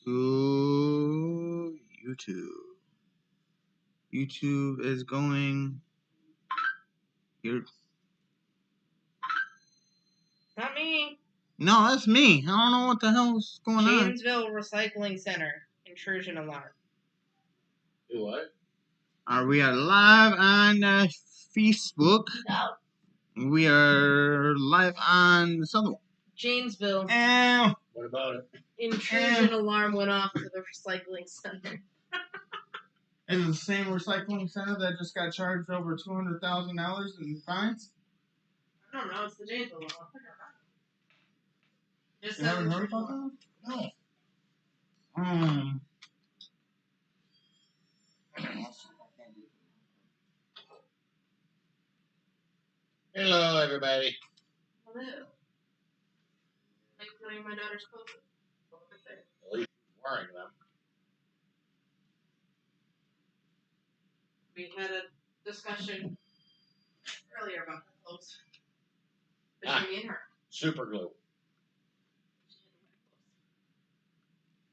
to YouTube. YouTube is going here. Not me. No, that's me. I don't know what the hell's going on. Janesville Recycling Center. Intrusion alarm. Do what? Are we live on Facebook? No. We are live on this other one. Janesville. What about it? Intrusion alarm went off to the recycling center. Is it the same recycling center that just got charged over $200,000 in fines? I don't know. It's the Janesville one. Just You haven't heard about that? No. Hello, everybody. Hello. Like putting my daughter's clothes. At least you're wearing them. We had a discussion earlier about the clothes. Between me and her. Super glue.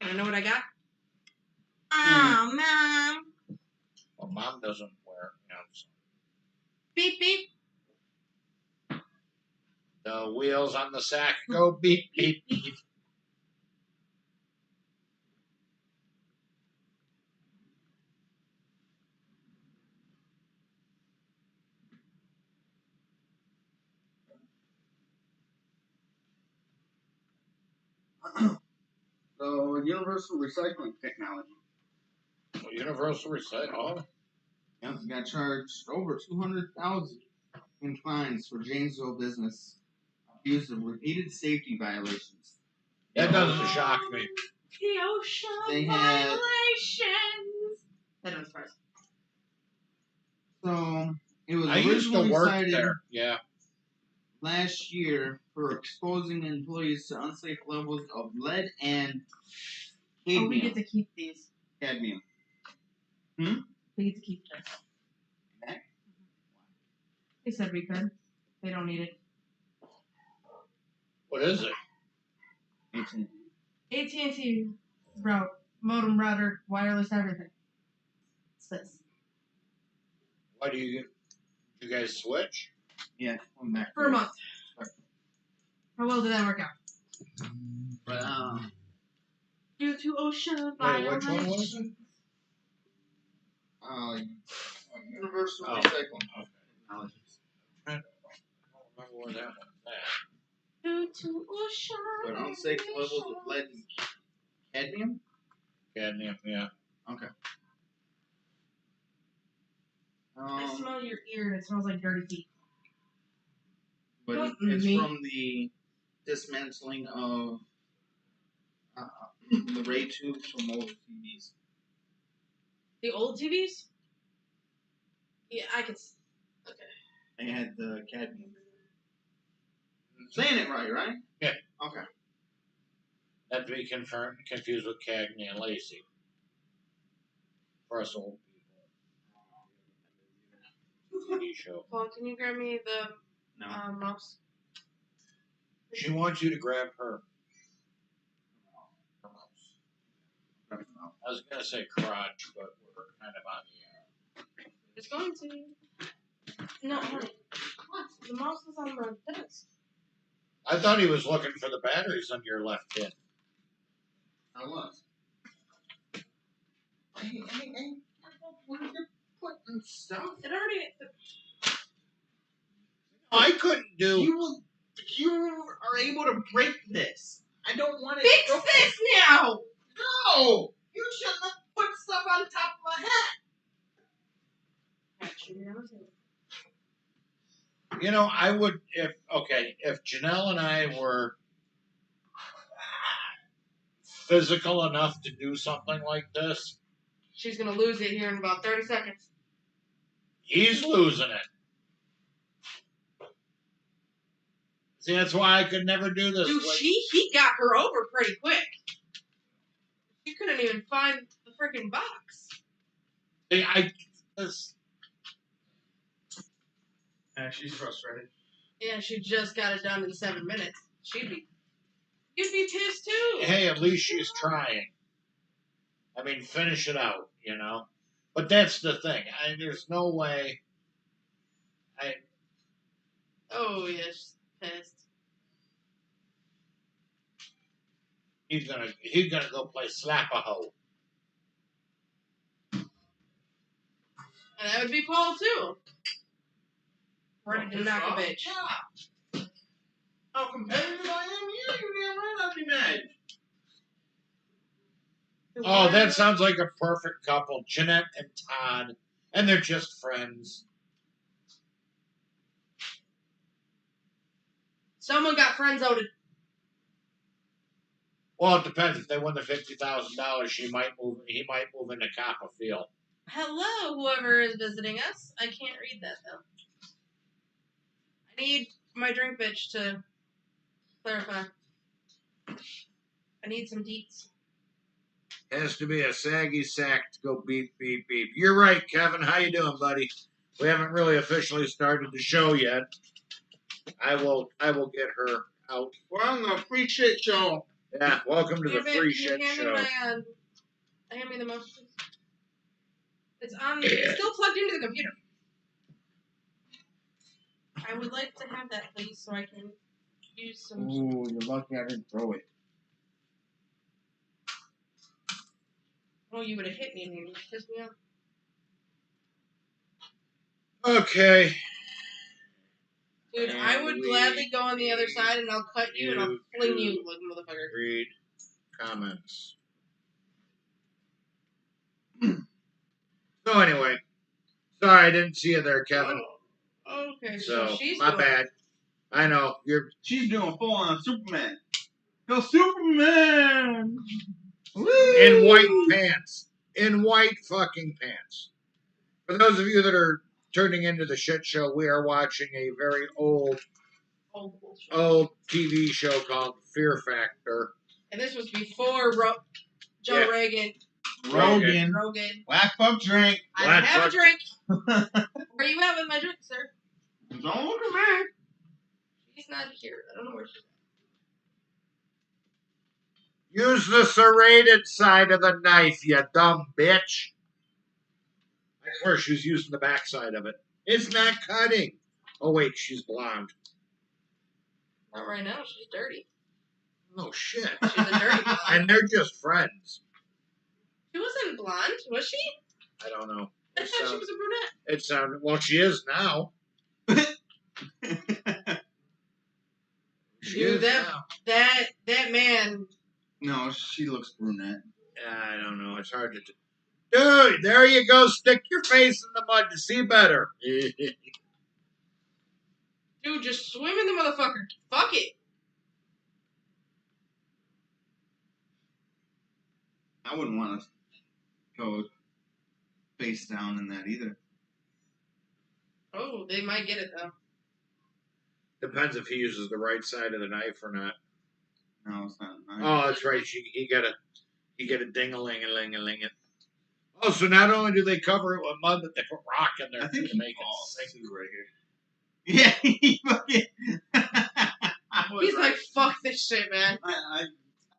And you know what I got? Oh, Mom. Well, Mom doesn't wear so. Beep, beep. The wheels on the sack go beep, beep, beep. So, universal recycling technology. Universal recycling. Oh. Yep, got charged over $200,000 in fines for Janesville business accused of repeated safety violations. That doesn't shock me. The ocean They had- violations. That was first. So, it was I used to originally work cited there. Yeah. last year for exposing employees to unsafe levels of lead and cadmium. Oh, we get to keep these. Cadmium. We get to keep this. Okay. They said we could. They don't need it. What is it? AT&T route, modem, router, wireless, everything. It's this. Why do you guys switch? Yeah, I'm back. For a month. How well did that work out? But, Due to ocean Wait, which one was violations. it? Universal Oh. recycling technologies. I don't remember where that one's at. Due to ocean But unsafe levels of lead and cadmium? Cadmium, yeah. Okay. I smell your ear and it smells like dirty feet. But Not it's me. from the dismantling of the ray tubes from old TVs. The old TVs? Yeah, I could. Okay. They had the cadmium. Saying it right? Yeah. Okay. Not to be confused with Cagney and Lacey. For us old people. TV show. Paul, can you grab me the mouse? She wants you to grab her. Her mouse. I was going to say crotch, but we're kind of on the air. It's going to. No, honey. What? The mouse is on the desk. I thought he was looking for the batteries under your left pin. I was. Hey, where are you putting stuff? It already. I couldn't do. You are able to break this. I don't want it. Fix this now! No! You shouldn't have put stuff on top of my hat. You know, I would, if Janelle and I were physical enough to do something like this. She's gonna lose it here in about 30 seconds. He's losing it. See, that's why I could never do this. Dude, he got her over pretty quick. She couldn't even find the freaking box. She's frustrated. Yeah, she just got it done in 7 minutes. You'd be pissed too. Hey, at least she's trying. I mean, finish it out, you know. But that's the thing. There's no way. Oh, yes, pissed. He's gonna go play slap-a-hoe. And that would be Paul, too. Ready to knock a bitch. Yeah. How competitive I am? Yeah, you're damn right I'll be mad. Oh, that sounds like a perfect couple, Jeanette and Todd, and they're just friends. Someone got friend-zoned. Well, it depends. If they win the $50,000, he might move into Copperfield. Hello, whoever is visiting us. I can't read that, though. I need my drink bitch to clarify. I need some deets. Has to be a saggy sack to go beep, beep, beep. You're right, Kevin. How you doing, buddy? We haven't really officially started the show yet. I will get her out. We're on the free shit show. Yeah, welcome to the free shit hand show. Hand me the mouse, please. It's still plugged into the computer. I would like to have that, please, so I can use some. Ooh, you're lucky I didn't throw it. Oh, you would have hit me and you would have pissed me off. Okay. Dude, And I would gladly go on the other side and I'll cut you and I'll fling you like a motherfucker. Read comments. So anyway, sorry I didn't see you there, Kevin. Oh, okay, So she's my doing bad. I know She's doing full on Superman. Go Superman! in white pants. In white fucking pants. For those of you that are turning into the shit show, we are watching a very old TV show called Fear Factor. And this was before Joe Rogan. Rogan. Black fuck drink. I have a drink. Where you at with my drink, sir? Don't look at me. She's not here. I don't know where she's at. Use the serrated side of the knife, you dumb bitch. I swear she was using the back side of it. It's not cutting. Oh, wait, she's blonde. Not right now. She's dirty. No shit. She's a dirty blonde. And they're just friends. She wasn't blonde, was she? I don't know. I thought she was a brunette. It sounded... Well, she is now. Dude, that man... No, she looks brunette. I don't know. It's hard to... Dude, there you go. Stick your face in the mud to see better. Dude, just swim in the motherfucker. Fuck it. I wouldn't want to go face down in that either. Oh, they might get it, though. Depends if he uses the right side of the knife or not. No, it's not. Oh, that's right. He got a ding-a-ling-a-ling-a-ling it. Oh, so not only do they cover it with mud, but they put rock in there I think to make it sink. right here. Yeah, he fucking. He's like, fuck this shit, man.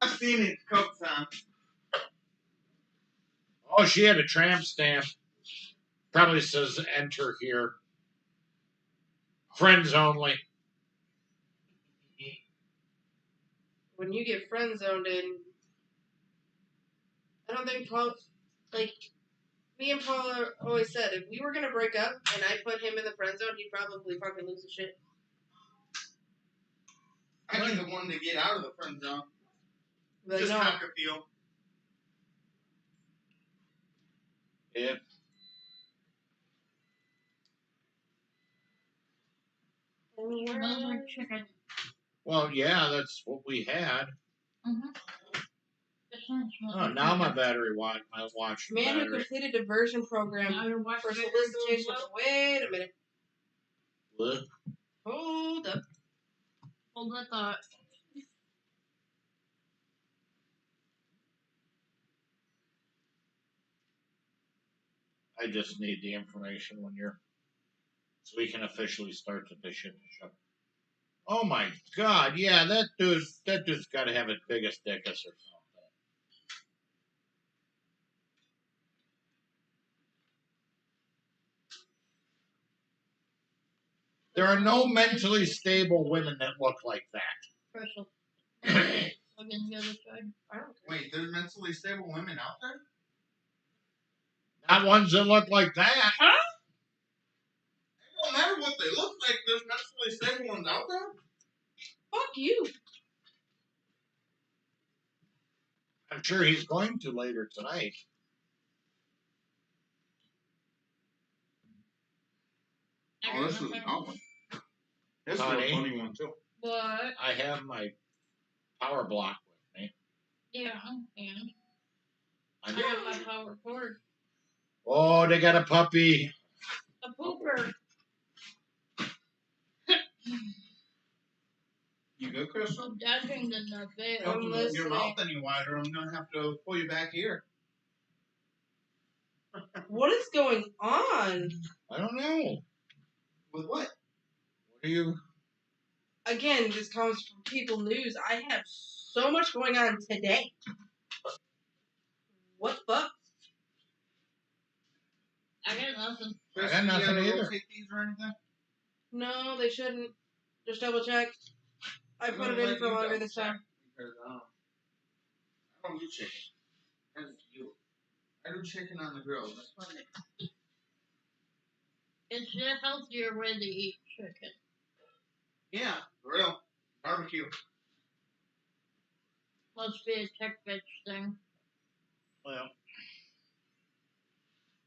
I've seen it a couple times. Oh, she had a tramp stamp. Probably says enter here. Friends only. When you get friend zoned in, I don't think Paul, like, me and Paul always said, if we were going to break up and I put him in the friend zone, he'd probably fucking lose his shit. I'd be the one to get out of the friend zone. But Just no. knock a feel. Yeah. Those were chicken. Well, yeah, that's what we had. Oh, now my battery watch. My watch. Man who battery. completed a diversion program for solicitation. Wait a minute. What? Hold up. Hold that thought. I just need the information when you're, so we can officially start the shit show. Oh my God! Yeah, that dude's got to have his biggest dickus or something. There are no mentally stable women that look like that. Crystal. Look on the other side. I don't care. Wait, there's mentally stable women out there? Not ones that look like that. Huh? It don't matter what they look like. There's mentally stable ones out there. Fuck you. I'm sure he's going to later tonight. I Oh, got this is nothing. a good one. This is a Honey. funny one too. But I have my power block with me. yeah, and I I'm, have my power cord. oh, they got a puppy. A pooper. You good, Crystal? I'm dodging the nut bit. Don't I'm you move your listening. mouth any wider. I'm gonna have to pull you back here. What is going on? I don't know. With what? What are you? Again, this comes from People News. I have so much going on today. What the fuck? I got nothing. I got Crystal, you nothing gotta either. rotate these or anything? No, they shouldn't. Just double check. I put it in for longer this time. Because, I don't do chicken. That's you. I do chicken on the grill. That's fine. It's the healthier way to eat chicken. Yeah, grill. Barbecue. Must be a tech bitch thing. Well,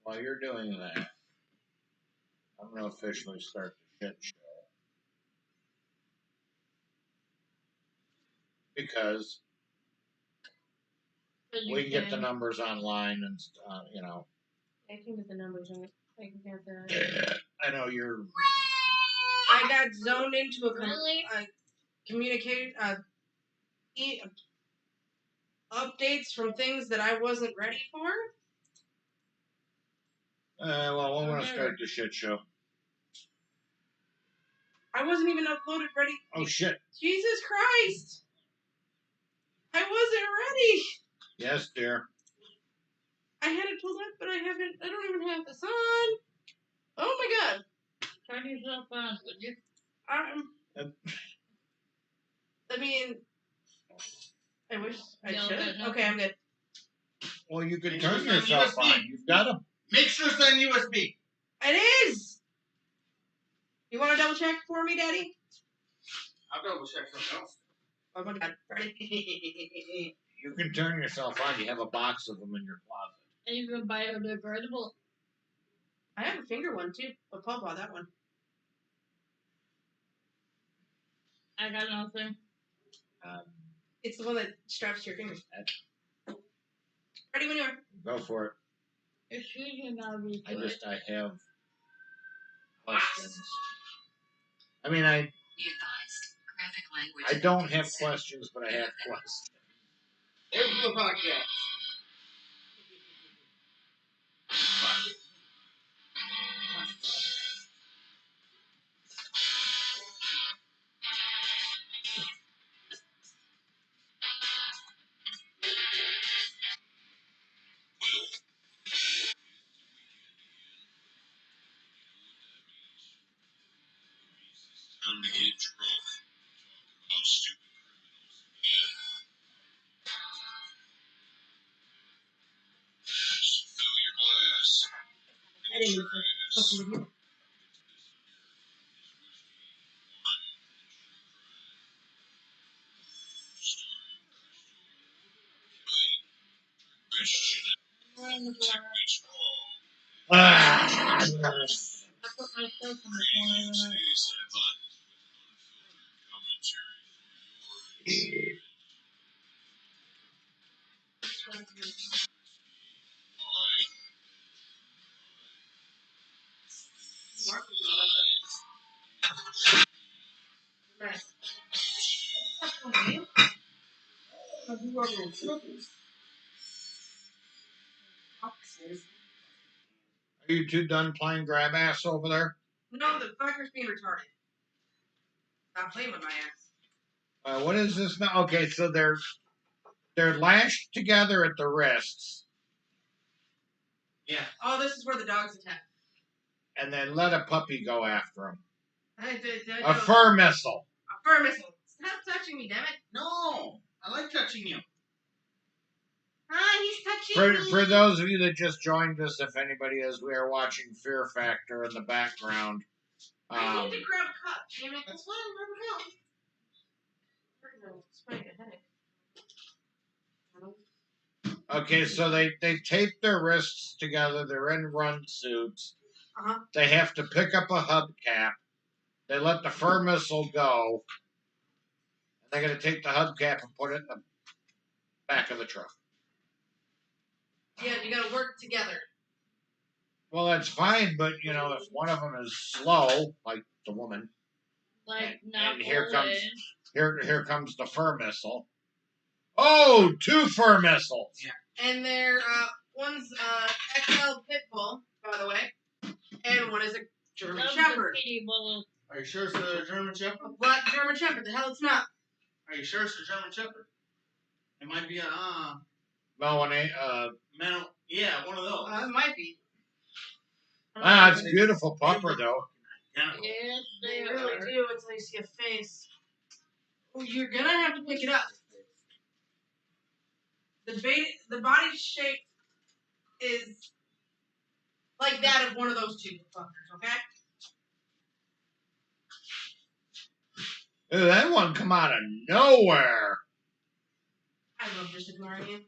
while you're doing that, I'm going to officially start the shit show. Because we can get the numbers online and, you know. I can get the numbers on it. I can get the. I know you're. I got zoned into a Really? communicated updates from things that I wasn't ready for. Well, we're going to start the shit show. I wasn't even uploaded ready. Oh, shit. Jesus Christ! I wasn't ready. Yes, dear. I had it pulled up, but I don't even have this on. Oh my god. Turn yourself on, would you? I mean, I wish I No, should. but no. Okay, I'm good. Well, you can Make turn sure it's on yourself USB. on. You've got to. Make sure it's on USB. It is! You want to double check for me, Daddy? I'll double check something else. Oh my god. Ready? You can turn yourself on. You have a box of them in your closet. And you can biodegradable. I have a finger one too. But Paul bought that one. I got nothing. It's the one that straps to your fingers. Ready when you are. Go for it. Excuse me, now be I good. have questions. I mean, I don't have questions, but I have questions. There's the podcast. Time to get drunk. I'm stupid criminals again. So fill your glass. I didn't even fucking with you. Ah, I put myself in the corner of the night. Are you two done playing grab ass over there? No, the fucker's being retarded. Stop playing with my ass. What is this now? Okay, so they're lashed together at the wrists, Yeah. Oh, this is where the dogs attack. and then let a puppy go after them. A fur missile. A fur missile. Stop touching me, damn it. No, I like touching you. Ah, he's touching me. For those of you that just joined us, if anybody is, we are watching Fear Factor in the background. I need to grab a cup, damn it. That's fine, grab a cup. It's making a headache. Okay, so they tape their wrists together. They're in run suits. Uh-huh. They have to pick up a hubcap. They let the fur missile go. And they're going to take the hubcap and put it in the back of the truck. Yeah, you gotta work together. Well, that's fine, but, you know, if one of them is slow, like the woman, Like, not and here always. here comes the fur missile. Oh, 2 fur missiles. Yeah. And they're, one's, XL Pitbull, by the way. And one is a German Love Shepherd. the kitty bubble. Are you sure it's a German Shepherd? A black German Shepherd. The hell it's not. Are you sure it's a German Shepherd? It might be a No, one mental. Yeah, one of those. It might be. it's a beautiful pupper, though. Identical. Yes, They they really are. do until you see a face. Oh, you're gonna have to pick it up. The body shape is like that of one of those two fuckers, okay? Ooh, that one come out of nowhere. I love just ignoring you.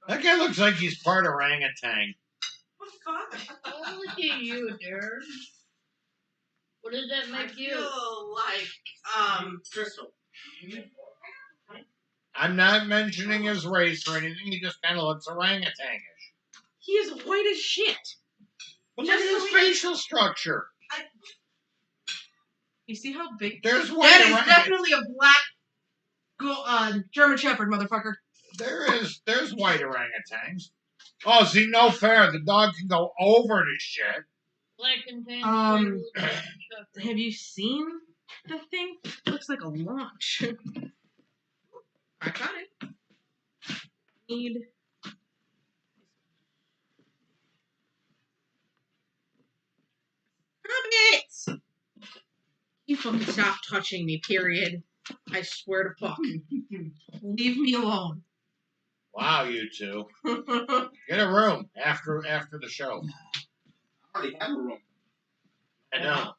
That guy looks like he's part orangutan. What the fuck? Oh, look at you, Darren. What does that I make you? feel like, Crystal. I'm not mentioning his race or anything. He just kind of looks orangutanish. he is white as shit. But look at his facial structure. You see how big? There's white That is orangutan. definitely a black German Shepherd, motherfucker. There's white orangutans. Oh, see, no fair. The dog can go over the shit. Black and tan. Have you seen the thing? Looks like a launch. I got it. Need. Stop it! You fucking stop touching me, period. I swear to fuck. Leave me alone. Wow, you two. Get a room after the show. I already have a room. I know.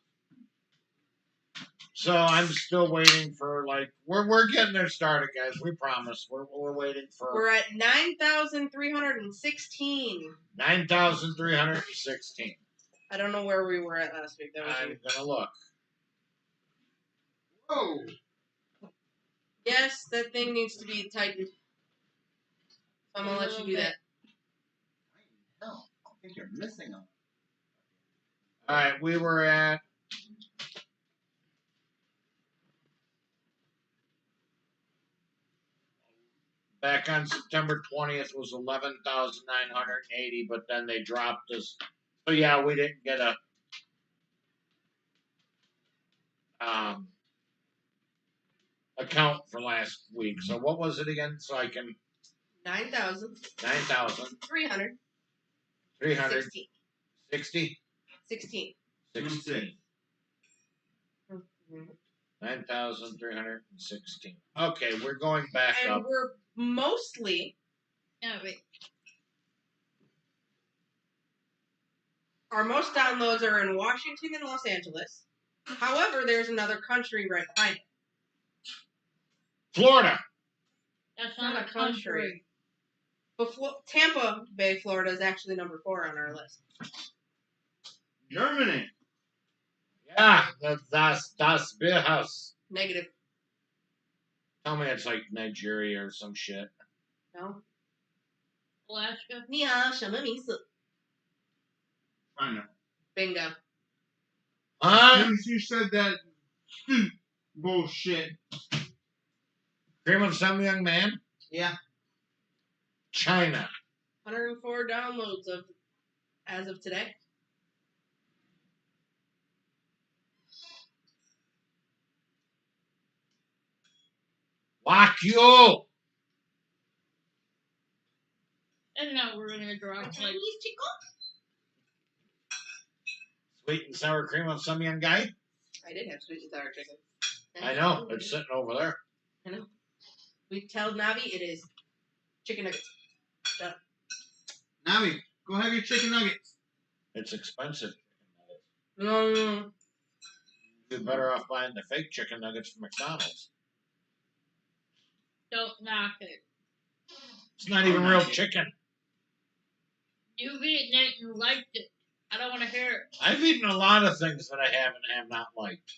So I'm still waiting for, like, we're getting there started, guys. We promise. We're waiting for We're at 9,316. 9,316. I don't know where we were at last week. That was I'm you. gonna look. Whoa. Yes, that thing needs to be tightened. I'm gonna let you do that. No, I think you're missing them. All right, we were at. Back on September 20th was 11,980, but then they dropped us. So yeah, we didn't get a account for last week. So what was it again? So I can 9,000. 9,360. 316. 16. 16. 9,316. Okay, we're going back And up. we're mostly, Yeah, wait. our most downloads are in Washington and Los Angeles. However, there's another country right behind it. Florida. That's not a country. But Tampa Bay, Florida is actually number 4 on our list. Germany. Yeah, das Bierhaus. Negative. Tell me it's like Nigeria or some shit. No. Alaska. 你好，什么名字? I know. Bingo. Huh? You said that bullshit. Cream of some young man? Yeah. China. 104 downloads as of today. Fuck you! And now we're gonna drop like Sweet and sour cream of some young guy? I did have sweet and sour chicken. I know. It's sitting over there. I know. We tell Navi it is chicken nuggets. Navi, go have your chicken nuggets. It's expensive. No. You're better off buying the fake chicken nuggets from McDonald's. Don't knock it. It's not even Oh, real knock it. chicken. You've eaten it and you liked it. I don't want to hear it. I've eaten a lot of things that I have not liked.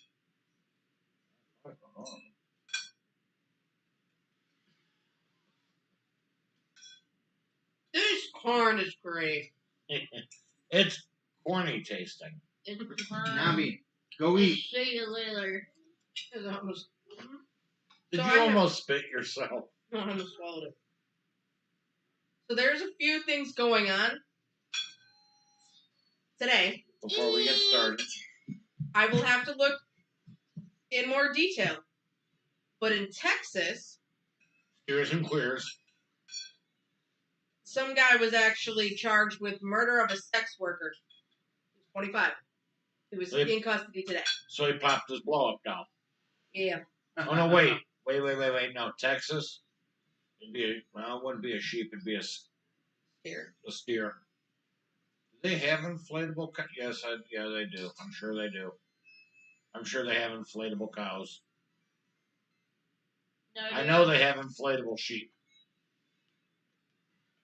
This corn is great. It's corny tasting. It's Navi, go eat. See you later. It's almost. Did So you I have- almost spit yourself? No, I almost swallowed it. So there's a few things going on today. Before we get started. I will have to look in more detail. But in Texas, Queers and queers. some guy was actually charged with murder of a sex worker. He was 25. He was in custody today. So he popped his blow up down. Yeah. Oh no, wait. No, Texas. It wouldn't be a sheep, it'd be a Here. steer. Do they have inflatable cows? Yes, yeah, they do. I'm sure they do. I'm sure they have inflatable cows. No, I know they have inflatable sheep.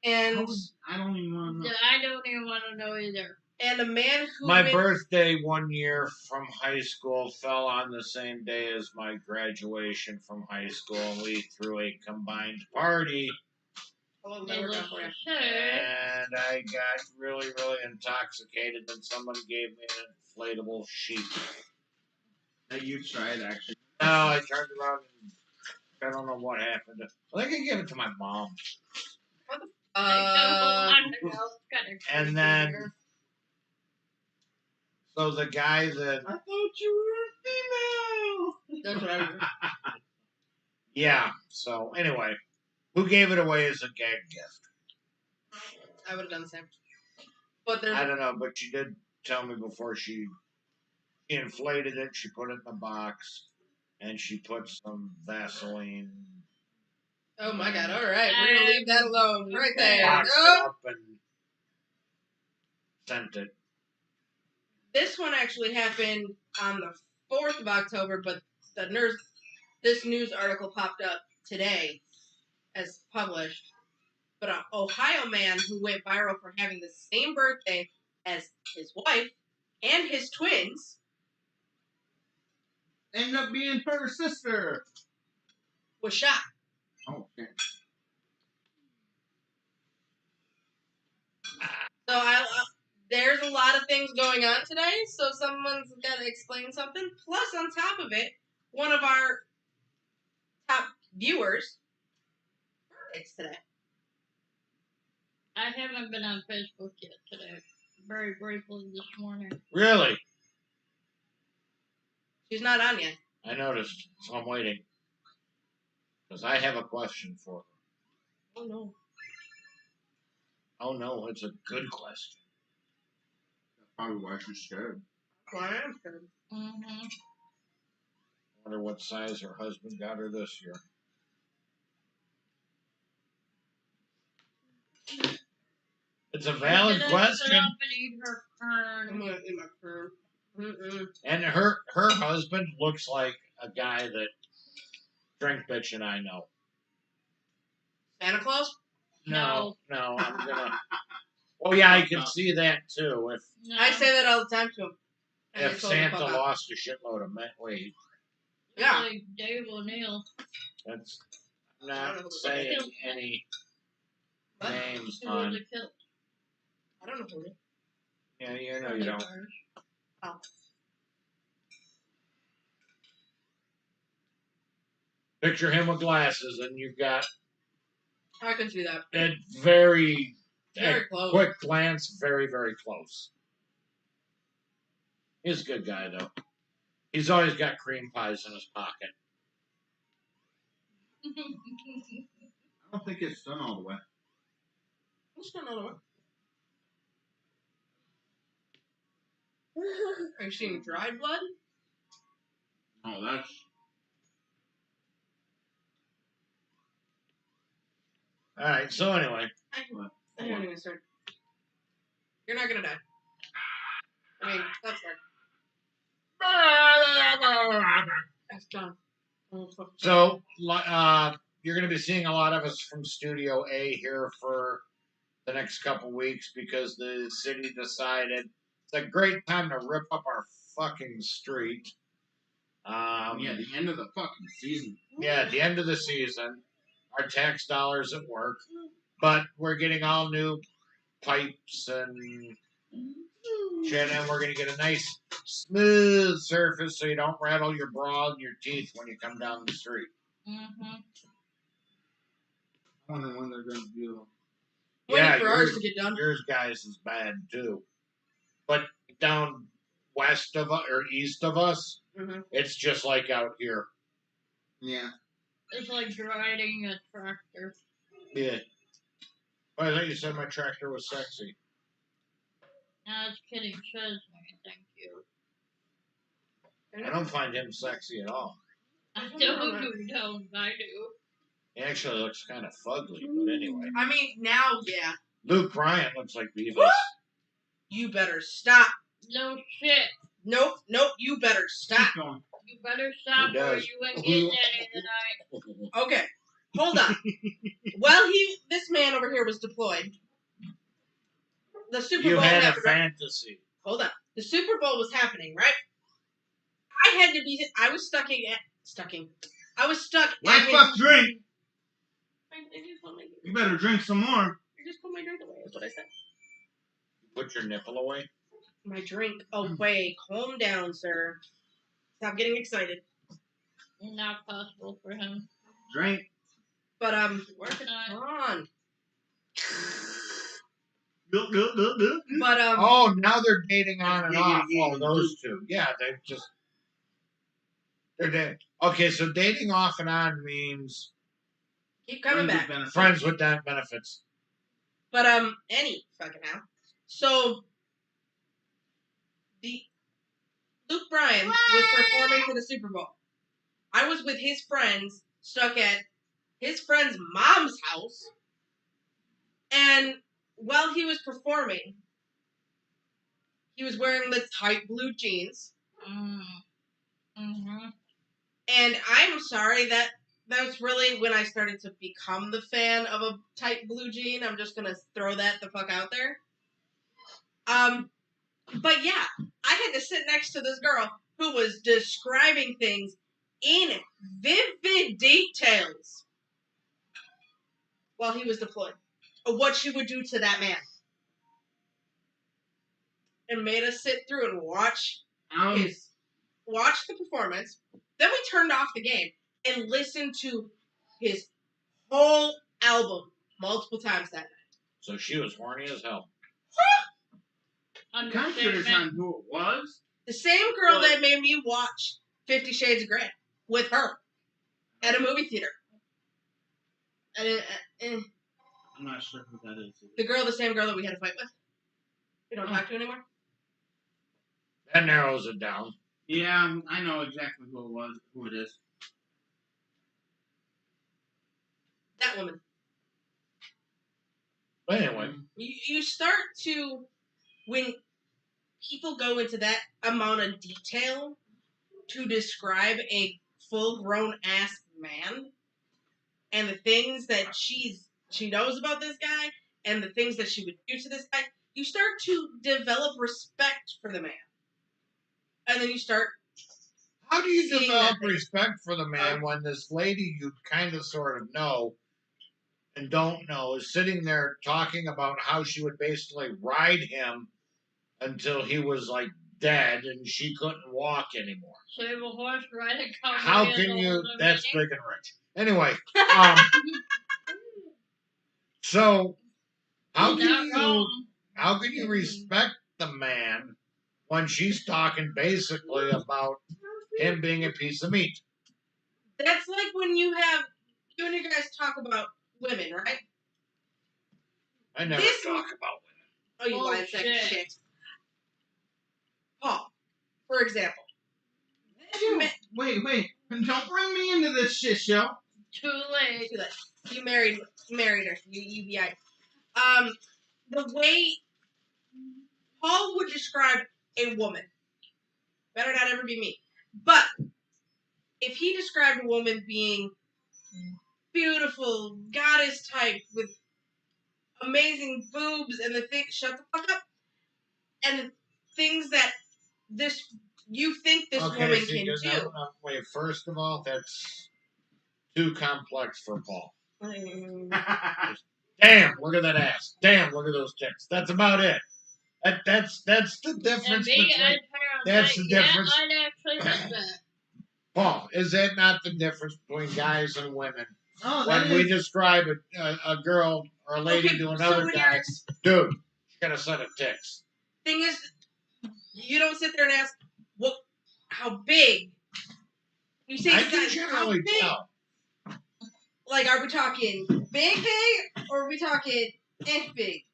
And I don't even want to know. I don't even want to know either. and a man who My went- birthday one year from high school fell on the same day as my graduation from high school, and we threw a combined party, Hold on, we're done for you. and I got really, really intoxicated, and someone gave me an inflatable sheep. Hey, you tried, actually. No, I turned around and I don't know what happened. I think I gave it to my mom. And then, so the guy that, I thought you were a female. That's what I was. yeah, so anyway, who gave it away as a gag gift? I would have done the same. But there's I don't know, but she did tell me before she inflated it, she put it in a box, and she put some Vaseline. oh my god, alright, we're gonna leave that alone right there. Boxed Oh, it up and sent it. this one actually happened on the 4th of October, but this news article popped up today as published. But an Ohio man who went viral for having the same birthday as his wife and his twins Ended up being her sister. was shot. Oh, okay. So there's a lot of things going on today, so someone's got to explain something. Plus, on top of it, one of our top viewers' birthday's today. I haven't been on Facebook yet today. Very briefly this morning. Really? She's not on yet. I noticed, so I'm waiting. Because I have a question for her. Oh no. Oh no, it's a good question. Probably why she's scared. Well, I am scared. Mm-hmm. Wonder what size her husband got her this year. It's a valid question. Sit up and eat her I'm corn. gonna eat my curd. Mm-mm. And her husband looks like a guy that Drink Bitch and I know. Santa Claus? No, I'm gonna. Oh yeah, I can see that too. No. I say that all the time to him. And If they told me Santa fuck off. lost a shitload of weight, Yeah. Like Dave O'Neill. that's I'm not saying any What? names Who was on. a kill? I don't know who it is. Yeah, you know you don't. Oh. Picture him with glasses, and you've got I can see that. that very, Very at close. quick glance, very, very close. He's a good guy, though. He's always got cream pies in his pocket. I don't think it's done all the way. What's going on? Are you seeing dried blood? Oh, that's. All right. So anyway, I haven't even started. You're not gonna die. I mean, that's fine. That's done. Oh, fuck. so you're going to be seeing a lot of us from Studio A here for the next couple weeks because the city decided it's a great time to rip up our fucking street. Yeah, the end of the fucking season. Yeah, at the end of the season, our tax dollars at work, but we're getting all new pipes and shit, and we're gonna get a nice smooth surface so you don't rattle your bra and your teeth when you come down the street. Mm-hmm. I wonder when they're going to do. Waiting for ours to get done. Yours guys is bad too, but down west of us or east of us, it's just like out here. Yeah. It's like riding a tractor. Yeah. Well, I thought you said my tractor was sexy. No, I was kidding. Says me. Thank you. I don't find him sexy at all. I don't. I do. He actually looks kind of fugly, but anyway. I mean, now, yeah. Luke Bryant looks like Beavis. You better stop. No shit. Nope, you better stop. Keep going. You better stop He or does. you ain't getting any tonight. Okay, hold on. While this man over here was deployed, the Super You Bowl had a happened, right? fantasy. Hold on. The Super Bowl was happening, right? I was stuck. I was stuck. Why fuck drink? I just put my, You better drink some more. I just put my drink away. That's what I said. Put your nipple away. My drink away. Calm down, sir. Stop getting excited. Not possible for him. Drink. But Working on it. hold on. Look, look, look, look. But Oh, now they're dating on and Yeah, off. yeah, Oh, those two. Yeah, they're dating. Okay, so dating off and on means keep coming back. friends with that benefits. But any fucking how. So the Luke Bryan was performing for the Super Bowl. I was with his friends, stuck at his friend's mom's house, and while he was performing, he was wearing the tight blue jeans. Mm-hmm. And I'm sorry, that was really when I started to become the fan of a tight blue jean. I'm just gonna throw that the fuck out there. But yeah, I had to sit next to this girl who was describing things in vivid details while he was deployed of what she would do to that man. And made us sit through and watch the performance. Then we turned off the game and listened to his whole album multiple times that night. So she was horny as hell. I'm kind of curious on who it was. The same girl that made me watch 50 Shades of Grey with her at a movie theater. I'm not sure who that is. The same girl that we had a fight with. We don't talk to anymore. That narrows it down. Yeah, I know exactly who it is. That woman. But anyway. You start to, when people go into that amount of detail to describe a full-grown ass man and the things that she knows about this guy and the things that she would do to this guy, you start to develop respect for the man. And then you start... How do you develop respect for the man when this lady you kind of sort of know and don't know is sitting there talking about how she would basically ride him until he was like dead and she couldn't walk anymore? Save a horse, ride a cowboy. How can you... That's big and rich. Anyway. So, how can you respect the man when she's talking basically about him being a piece of meat? That's like when you and your guys talk about women, right? I never talk about women. Oh, you lying sack of shit. Paul, for example, Wait. Don't bring me into this shit show. Too late. Too late. You married her. You UBI. The way Paul would describe a woman, better not ever be me, but if he described a woman being beautiful, goddess type with amazing boobs and the thing, shut the fuck up, and the things that you think this woman can do. Wait, first of all, that's too complex for Paul. Damn, look at that ass. Damn, look at those tits. That's about it. That's the difference between. That's the difference. I'd actually like that. Paul, is that not the difference between guys and women? Oh, When we describe a girl or a lady to another guy, dude, she got a set of tits. Thing is, you don't sit there and ask, how big? You say, I can generally tell. Like, are we talking big, or are we talking big?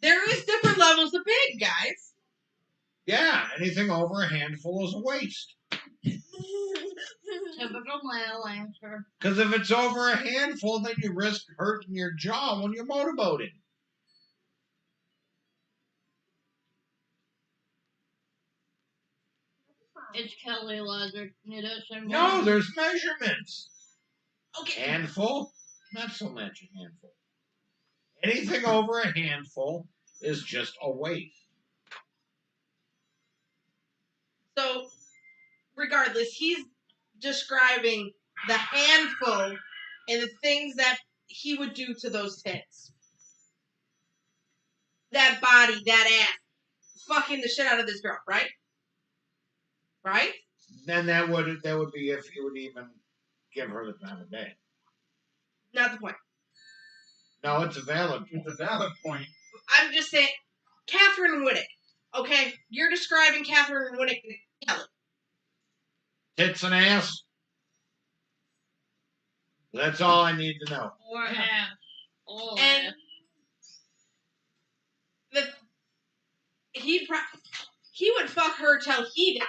There is different levels of big, guys. Yeah, anything over a handful is a waste. Typical male answer. Because if it's over a handful, then you risk hurting your jaw when you're motorboating. It's Kelly logic. It doesn't No, there's measurements. Okay. Handful, not so much a handful. Anything over a handful is just a waste. So, regardless, he's describing the handful and the things that he would do to those tits. That body, that ass. Fucking the shit out of this girl, right? Right? Then that would be if you would even give her the time of day. Not the point. No, it's a valid point. It's a valid point. I'm just saying, Catherine Winnick. Okay, you're describing Catherine Winnick to Kelly. Tits and ass. That's all I need to know. Or ass. All And ass. he would fuck her till he died.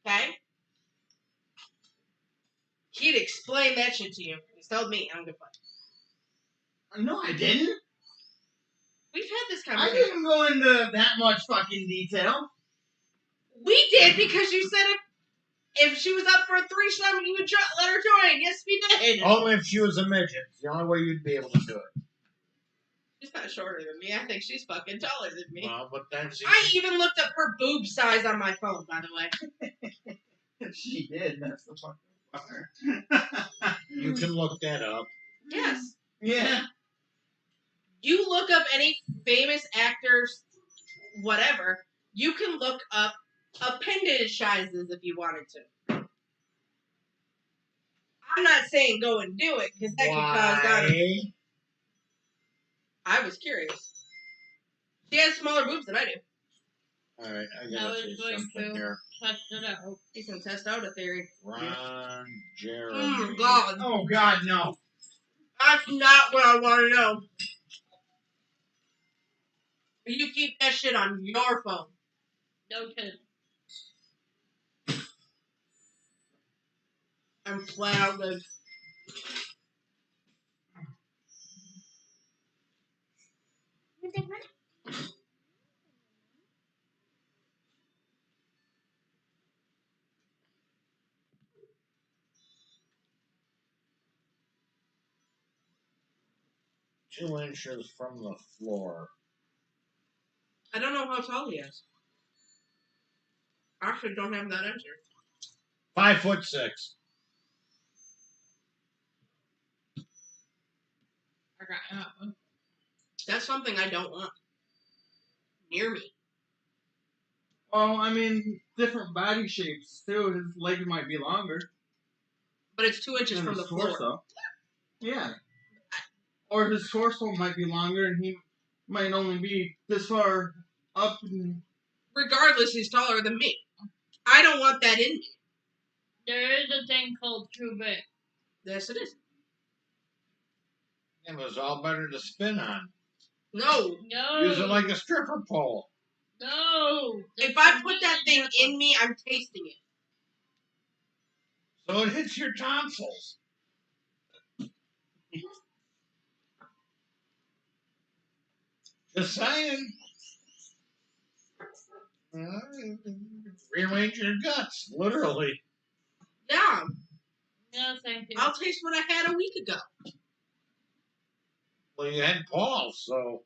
Okay? He'd explain that shit to you. He's told me I'm gonna fuck. No, I didn't. We've had this I conversation. didn't go into that much fucking detail. We did because you said if she was up for a threesome, you would let her join. Yes, we did. Only if she was a midget. It's the only way you'd be able to do it. She's not shorter than me. I think she's fucking taller than me. Well, but that's I even looked up her boob size on my phone, by the way. She did. That's the fucking part. You can look that up. Yes. Yeah. You look up any famous actors, whatever. You can look up appendage sizes if you wanted to. I'm not saying go and do it because that could cause down. I was curious. She has smaller boobs than I do. Alright, I I gotta was say going something to here. test it out. You can test out a theory. Ron Jeremy. Oh, God. Oh, God, no. That's not what I want to know. You keep that shit on your phone. No kidding. I'm flat out good. Two inches from the floor. I don't know how tall he is. I actually don't have that answer. 5'6". I got that one. That's something I don't want near me. Well, I mean, different body shapes, too. His legs might be longer. But it's 2 inches than from his the floor. torso. Yeah. Or his torso might be longer and he might only be this far up. And... Regardless, he's taller than me. I don't want that in me. There is a thing called too big. Yes, it is. It was all better to spin on. No. No. Use it like a stripper pole. No. If I put that thing in me, I'm tasting it. So it hits your tonsils. Just saying. Rearrange your guts, literally. Yeah, No, thank you. I'll taste what I had a week ago. Well, you had Paul, so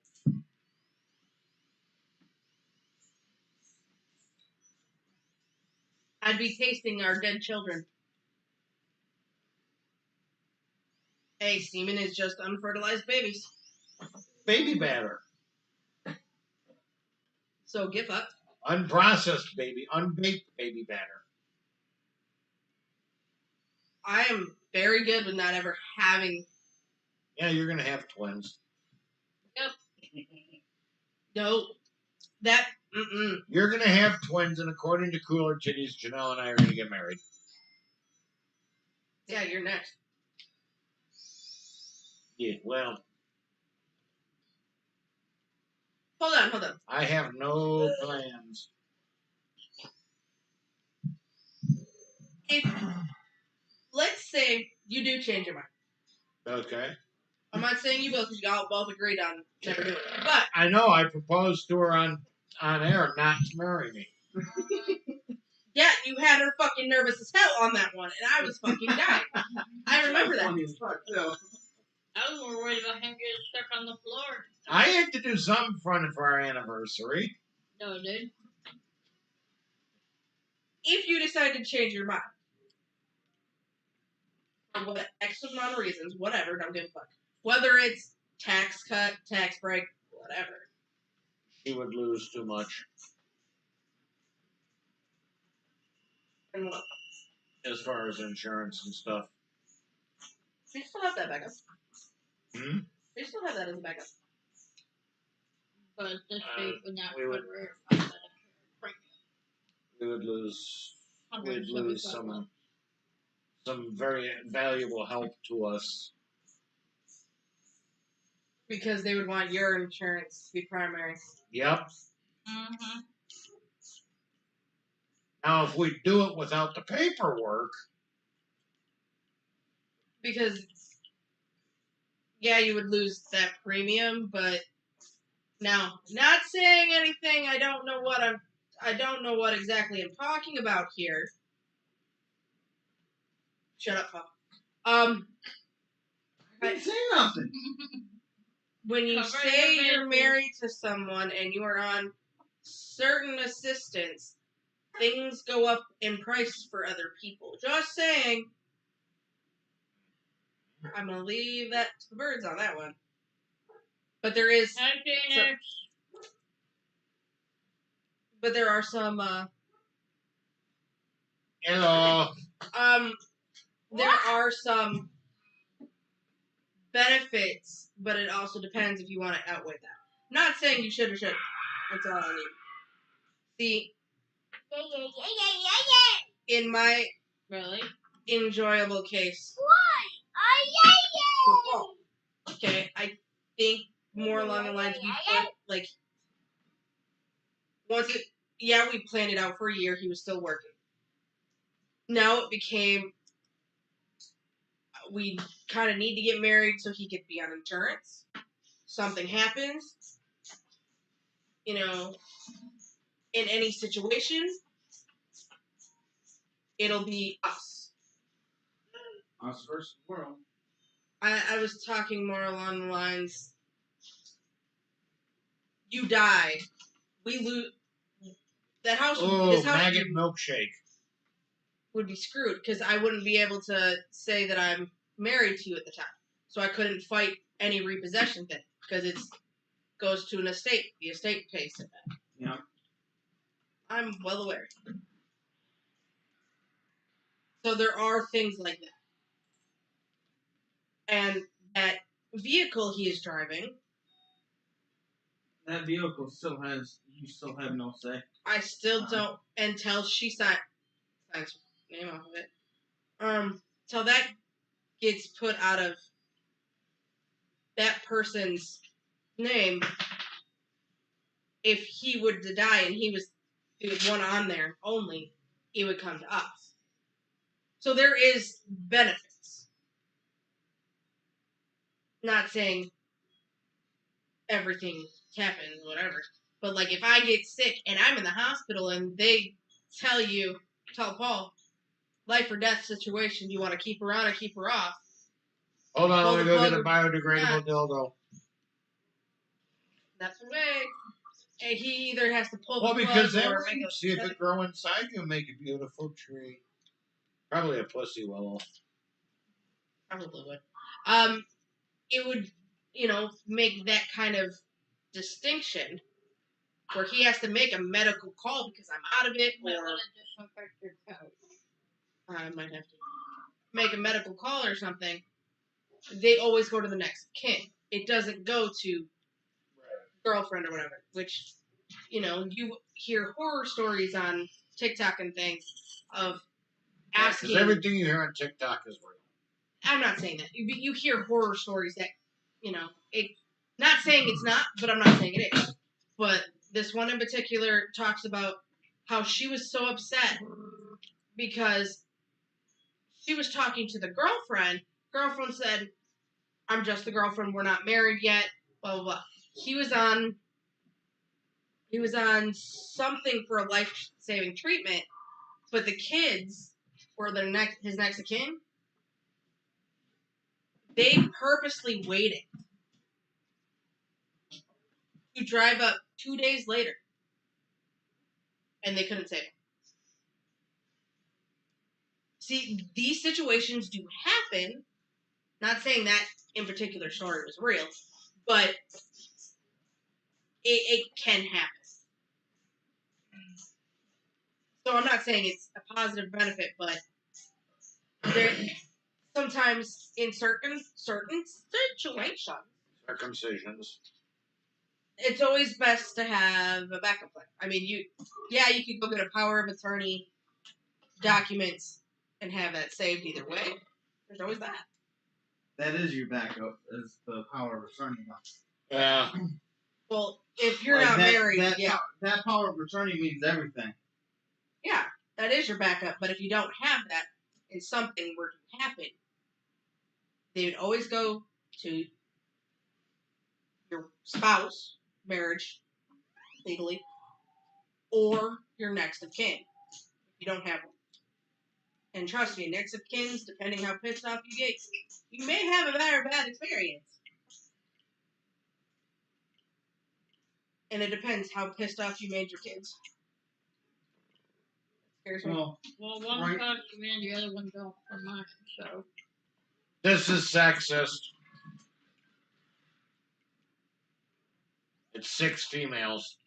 I'd be tasting our dead children. Hey, semen is just unfertilized babies. baby batter. So give up. Unprocessed baby, unbaked baby batter. I am very good with not ever having. Yeah, you're going to have twins. No, that. You're going to have twins, and according to Cooler Titties, Janelle and I are going to get married. Yeah, you're next. Yeah, well, Hold on. I have no plans. If let's say you do change your mind. Okay. I'm not saying you will because you all both agreed on never doing it. But I know I proposed to her on air not to marry me. yeah, you had her fucking nervous as hell on that one, and I was fucking dying. I remember that. Funny as fuck, too. I was more worried about him getting stuck on the floor. I had to do something fun for our anniversary. No, dude. If you decide to change your mind, for what X amount of reasons, whatever, don't give a fuck. Whether it's tax cut, tax break, whatever. She would lose too much. And what? As far as insurance and stuff. You still have that backup. Hmm? You still have that as a backup. But the state would not we would- cover it. We would lose. We'd lose some very valuable help to us. Because they would want your insurance to be primary. Yep. Mm-hmm. Now, if we do it without the paperwork, Because, yeah, you would lose that premium, but now, not saying anything, I don't know what exactly I'm talking about here. Shut up, Paul. I didn't say nothing. When you Cover say your you're bases. married to someone and you are on certain assistance, things go up in price for other people. Just saying. I'm gonna leave that to the birds on that one. But there is, but there are some, hello. there are some benefits, but it also depends if you want to outweigh that. Not saying you should or shouldn't. It's all on you. See, in my Really? enjoyable case, okay, I think more along the lines we put, like, once it, yeah, we planned it out for a year, he was still working. Now it became, we kind of need to get married so he could be on insurance. Something happens, you know, in any situation, it'll be us. Us versus the world. I was talking more along the lines, you die, we lose, that house, Oh, this house maggot milkshake. would be screwed, because I wouldn't be able to say that I'm married to you at the time. So I couldn't fight any repossession thing, because it goes to an estate. The estate pays it back. Yeah. I'm well aware. So there are things like that. And that vehicle he is driving, That vehicle still has, you still have no say. I still don't, until she signs her name off of it, till that gets put out of that person's name, if he would to die and he was the one on there only, it would come to us. So there is benefits. Not saying everything happens, whatever. But like if I get sick and I'm in the hospital and they tell Paul, life or death situation, do you want to keep her on or keep her off? Hold on, Pull let me the go get plug a biodegradable Yeah. dildo. That's the way. And he either has to pull Well, the because plug that or way, make a see if it grow inside you and make a beautiful tree. Probably a pussy willow. probably would. It would, make that kind of distinction where he has to make a medical call because I'm out of it, You might or want to disinfect your couch. I might have to make a medical call or something. They always go to the next kin. It doesn't go to girlfriend or whatever, which, you hear horror stories on TikTok and things of asking. Because everything you hear on TikTok is real. I'm not saying that. You hear horror stories that, it. Not saying it's not, but I'm not saying it is. But this one in particular talks about how she was so upset because she was talking to the girlfriend. Girlfriend said, "I'm just the girlfriend. We're not married yet." Blah blah blah. He was on something for a life-saving treatment, but the kids were his next of kin. They purposely waited to drive up 2 days later, and they couldn't save him. See, these situations do happen. Not saying that in particular story was real, but it can happen. So I'm not saying it's a positive benefit, but there sometimes in certain situations, Circumcisions. it's always best to have a backup plan. I mean, you could go get a power of attorney documents and have that saved either way. There's always that. That is your backup, is the power of attorney. Yeah. Well, if you're Like not married, that power of attorney means everything. Yeah, that is your backup. But if you don't have that and something were to happen, they would always go to your spouse, marriage, legally, or your next of kin. If you don't have one. And trust me, next of kins, depending how pissed off you get, you may have a bad experience. And it depends how pissed off you made your kids. Well, one right. talks to me and the other one don't for mine, so. This is sexist. It's 6 females.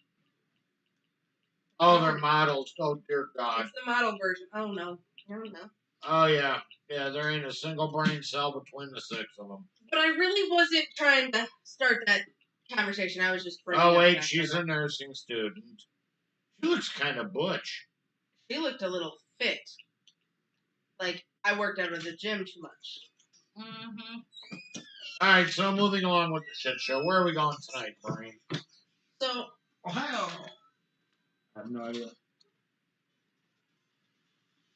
Oh, they're models. Oh, dear God. It's the model version. Oh, no. I don't know. Oh, yeah. Yeah, there ain't a single brain cell between the 6 of them. But I really wasn't trying to start that conversation. I was just bringing Oh, up wait, that she's cover. a nursing student. She looks kind of butch. She looked a little fit. Like, I worked out of the gym too much. Mm-hmm. All right, so moving along with the shit show. Where are we going tonight, Maureen? So, Ohio. I have no idea.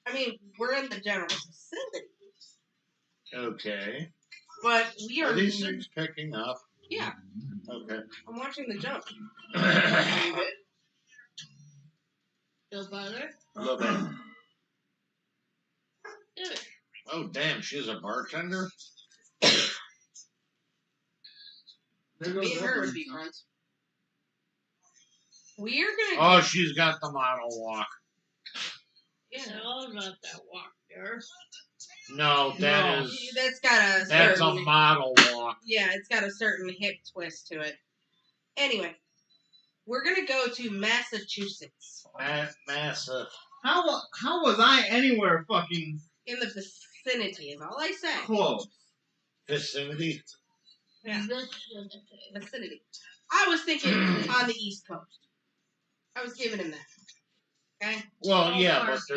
I mean, we're in the general facility. Okay. But we are... Are these things picking up? Yeah. Okay. I'm watching the jump. Feel better? A little bit. Good. Oh, damn, she's a bartender? Me and her would be friends. We are gonna... Oh, she's got the model walk. Yeah. It's all about that walk there. No, that's got a that's certain... a model walk. Yeah, it's got a certain hip twist to it. Anyway, we're gonna go to Massachusetts. Massive. How was I anywhere fucking In the vicinity is all I said. close? Vicinity? Yeah. Vicinity. Vicinity. I was thinking on the East Coast. I was giving him that. Okay? Well, Oh, yeah, but perfect.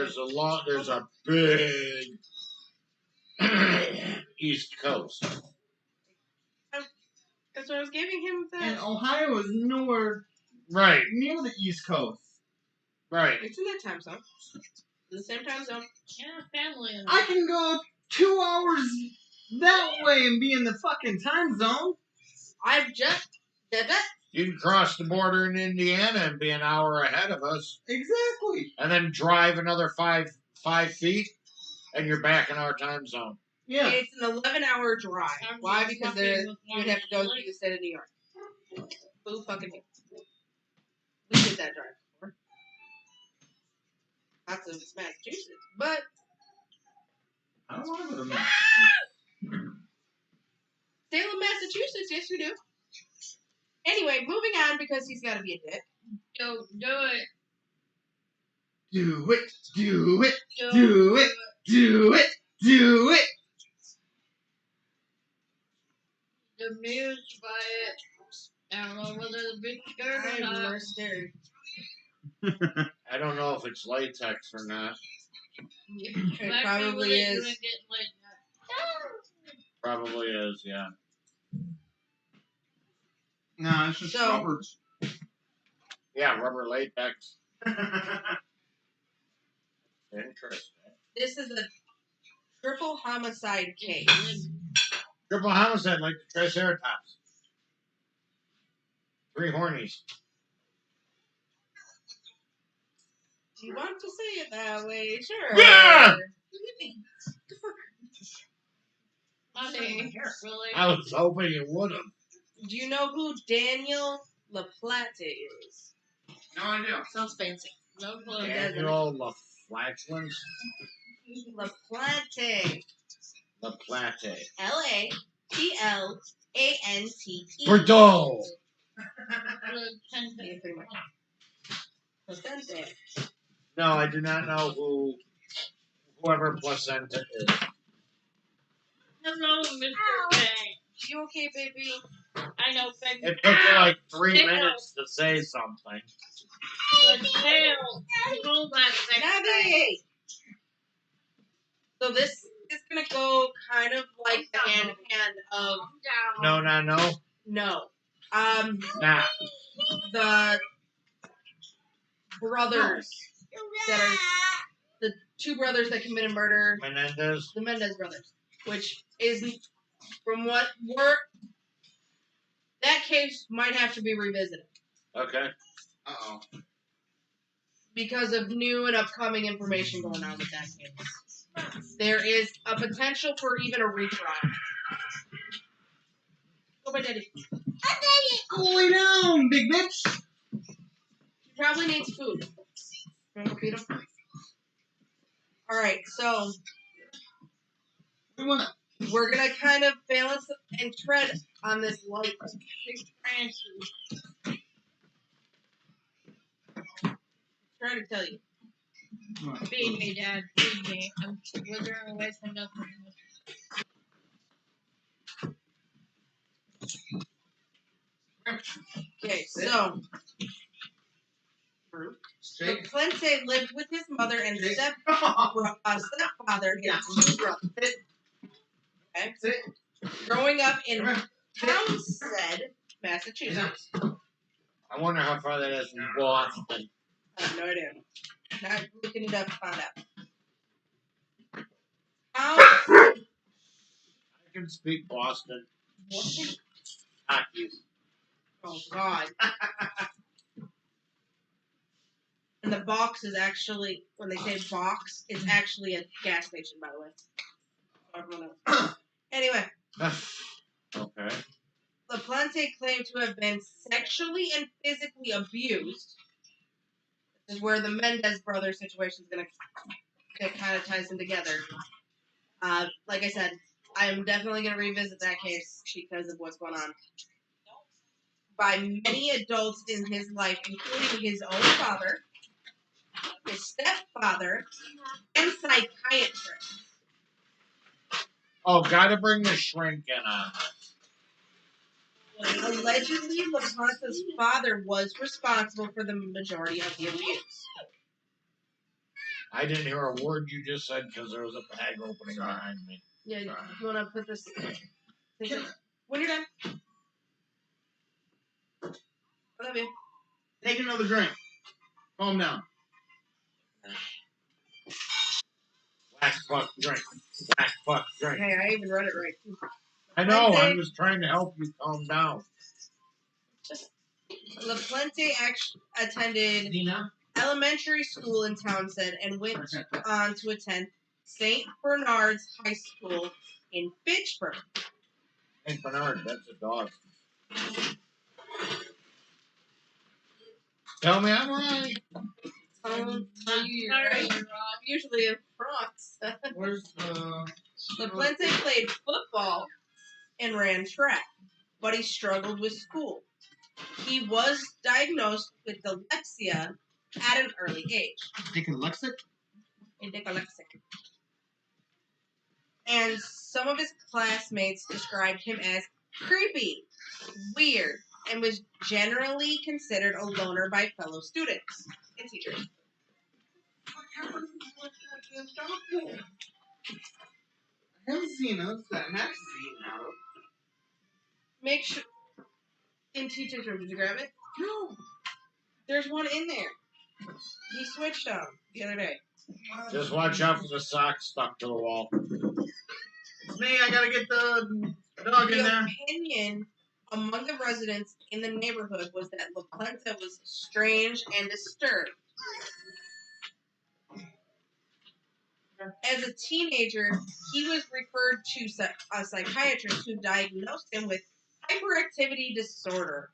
there's a big East Coast. That's what I was giving him that. And Ohio is nowhere Right. near the East Coast. Right. It's in that time zone. In the same time zone. Yeah, family. And I can go 2 hours that way and be in the fucking time zone. I've just did that. You can cross the border in Indiana and be an hour ahead of us, Exactly. and then drive another five feet, and you're back in our time zone. Yeah. It's an 11-hour drive. I'm Why? just Because fucking you with would my have to go family. through the state of New York. Who fucking knew? We did that drive before. Not to Massachusetts, but I don't want to go to Massachusetts. Salem, Massachusetts. Yes, we do. Anyway, moving on because he's got to be a dick. Don't do it. Do it. Do it. Don't Do it. Do it. Do it. The amused by it. I don't know whether the big skirt or I'm not. more scared. I don't know if it's latex or not. It Back probably when you is. ain't getting like that. Probably is, yeah. No, it's just So- rubber. Yeah, rubber latex. Interesting. This is a triple homicide case. Triple homicide like the Triceratops. 3 hornies. You want to say it that way? Sure. Yeah! Money, really. I was hoping you would have. Do you know who Daniel LaPlante is? No idea. Sounds fancy. No clue. Daniel LaFlatulence. LaPlante. LaPlante. LaPlante. Bordeaux. Yeah, pretty much. Placente. No, I do not know whoever placenta is. Hello, Mr. Bang. You okay, baby? I know, Bang. It took you like 3 Tail. minutes to say something. The tail. Hold that thing. Nabby! So this is gonna go kind of like the hand in hand of No, no. no. Nah. The brothers that are the 2 brothers that committed murder, Menendez. the Mendez brothers, which is from what we're that case might have to be revisited Okay. Uh-oh. because of new and upcoming information going on with that case. There is a potential for even a retrial. Go by daddy. Go down, big bitch. He probably needs food. You want to go feed him? Alright, so We want we're gonna kind of balance and tread on this light. Trying to tell you. Feed me, Dad. Feed me. I'm withering away from nothing. Okay, so Jake. LaPlante lived with his mother and Jake. stepfather and Yeah. 2 brothers. Okay. Sit. Growing up in Come here. Townsend, Massachusetts. I wonder how far that is from Boston. I have no idea. Not looking it up to find out. I can speak Boston. Hockey. Oh God. And the box is actually, when they say box, it's actually a gas station, by the way. So everyone knows. Anyway, Okay. LaPlante claimed to have been sexually and physically abused. This is where the Mendez brothers situation is going to kind of ties them together. Like I said, I am definitely going to revisit that case because of what's going on. By many adults in his life, including his own father, his stepfather, and psychiatrist. Oh, gotta bring the shrink in on this. Allegedly, LaPlante's father was responsible for the majority of the abuse. I didn't hear a word you just said because there was a bag opening behind me. Yeah, you want to put this... When you're done. I love you. Take another drink. Calm down. Black fuck drink. Black fuck drink. Hey, I even read it right. I know. LaPlante- I'm just trying to help you calm down. LaPlante actually attended elementary school in Townsend and went on to attend St. Bernard's High School in Fitchburg. St. Bernard, that's a dog. Tell me I'm right. You're right. I'm usually in France. Where's LaPlante played football and ran track, but he struggled with school. He was diagnosed with dyslexia at an early age. Dyslexic? Dyslexic. And some of his classmates described him as creepy, weird, and was generally considered a loner by fellow students and teachers. I haven't seen those that Max is eating out of. Make sure in teacher's room. Did you grab it? No. There's one in there. He switched them the other day. Just watch out for the socks stuck to the wall. It's me. I gotta get the dog in The there. opinion among the residents in the neighborhood was that LaPlante was strange and disturbed. As a teenager, he was referred to a psychiatrist who diagnosed him with hyperactivity disorder,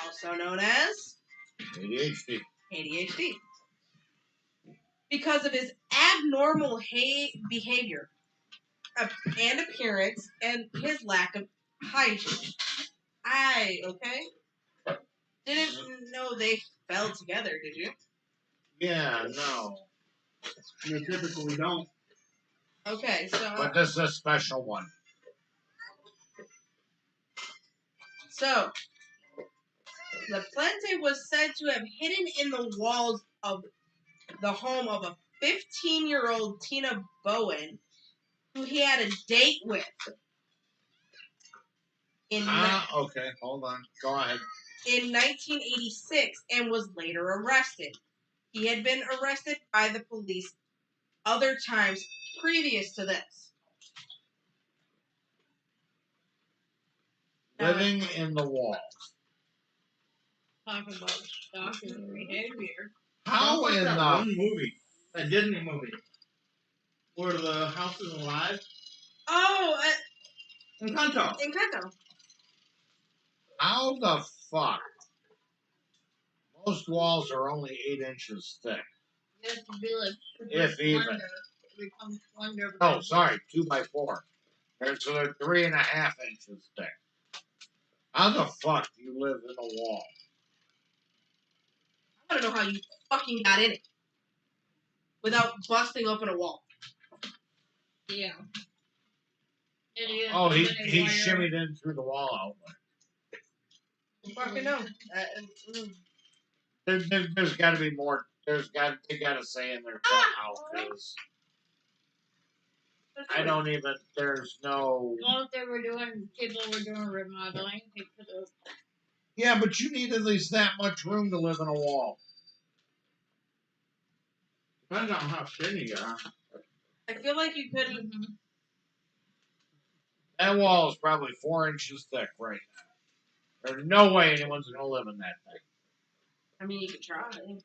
also known as ADHD. Because of his abnormal behavior and appearance and his lack of hygiene. Okay? Didn't know they fell together, did you? Yeah, no. You typically don't. Okay, so... But this is a special one. So, LaPlante was said to have hidden in the walls of the home of a 15-year-old Tina Bowen, who he had a date with. Okay, hold on. Go ahead. In 1986, and was later arrested. He had been arrested by the police other times previous to this. Living in the walls. Talk about stalking behavior. How in that the... one movie, that Disney movie, where the house is alive? Oh, Encanto. Encanto. How the fuck? Most walls are only 8 inches thick. You have to be like super If even. slender. Become slender. Oh, sorry, 2 by 4. So they're 3.5 inches thick. How the fuck do you live in a wall? I want to know how you fucking got in it without busting open a wall. Yeah. Idiot. Oh, he Somebody wire. shimmied in through the wall outlet. I fucking know. There's got to be more. They got to say in there somehow, because I don't even. There's no. Well, if they were doing, people were doing remodeling, they could have. Yeah, but you need at least that much room to live in a wall. Depends on how skinny you are. I feel like you could. That wall is probably 4 inches thick right now. There's no way anyone's gonna live in that thing. I mean, you could try. I mean,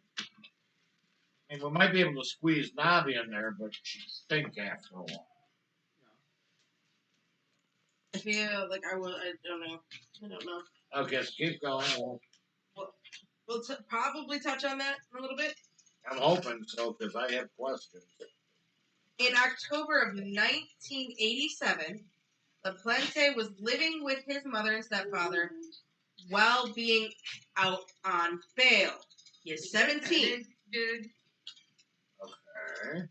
we might be able to squeeze Navi in there, but she'd stink after a while. I feel like I will. I don't know. Okay, so keep going. We'll probably touch on that in a little bit. I'm hoping so, because I have questions. In October of 1987, LaPlante was living with his mother and stepfather while being out on bail. He is 17. Dude, Okay.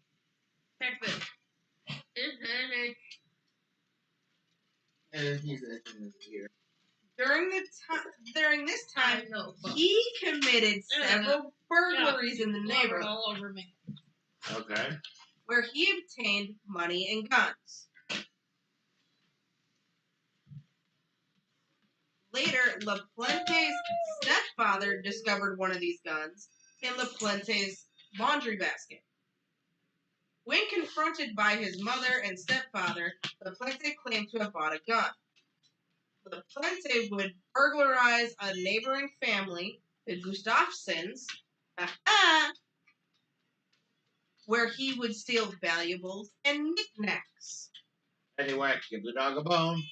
check this. Is it? And he's in his ear. During this time, No. he committed several burglaries in the neighborhood All over me. Okay. where he obtained money and guns. Later, LaPlante's stepfather discovered one of these guns in LaPlante's laundry basket. When confronted by his mother and stepfather, LaPlante claimed to have bought a gun. LaPlante would burglarize a neighboring family, the Gustafsons, where he would steal valuables and knickknacks. Anyway, give the dog a bone.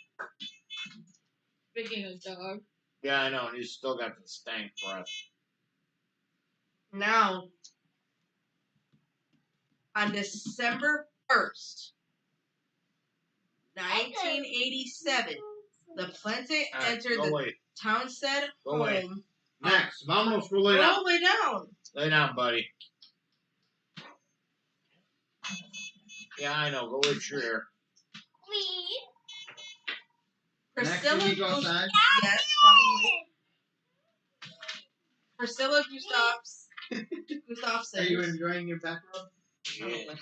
Speaking of dog. Yeah, I know, and he's still got the stank breath. Now, on December 1st, 1987, LaPlante entered Go the away. Townsend Go away. home. Next, vámonos, go lay down. Roll it down. Lay down, buddy. Yeah, I know. Go with your hair. Next, Priscilla did you go outside? Yes, probably. Priscilla Gustafson. Are you enjoying your back rub? Yeah.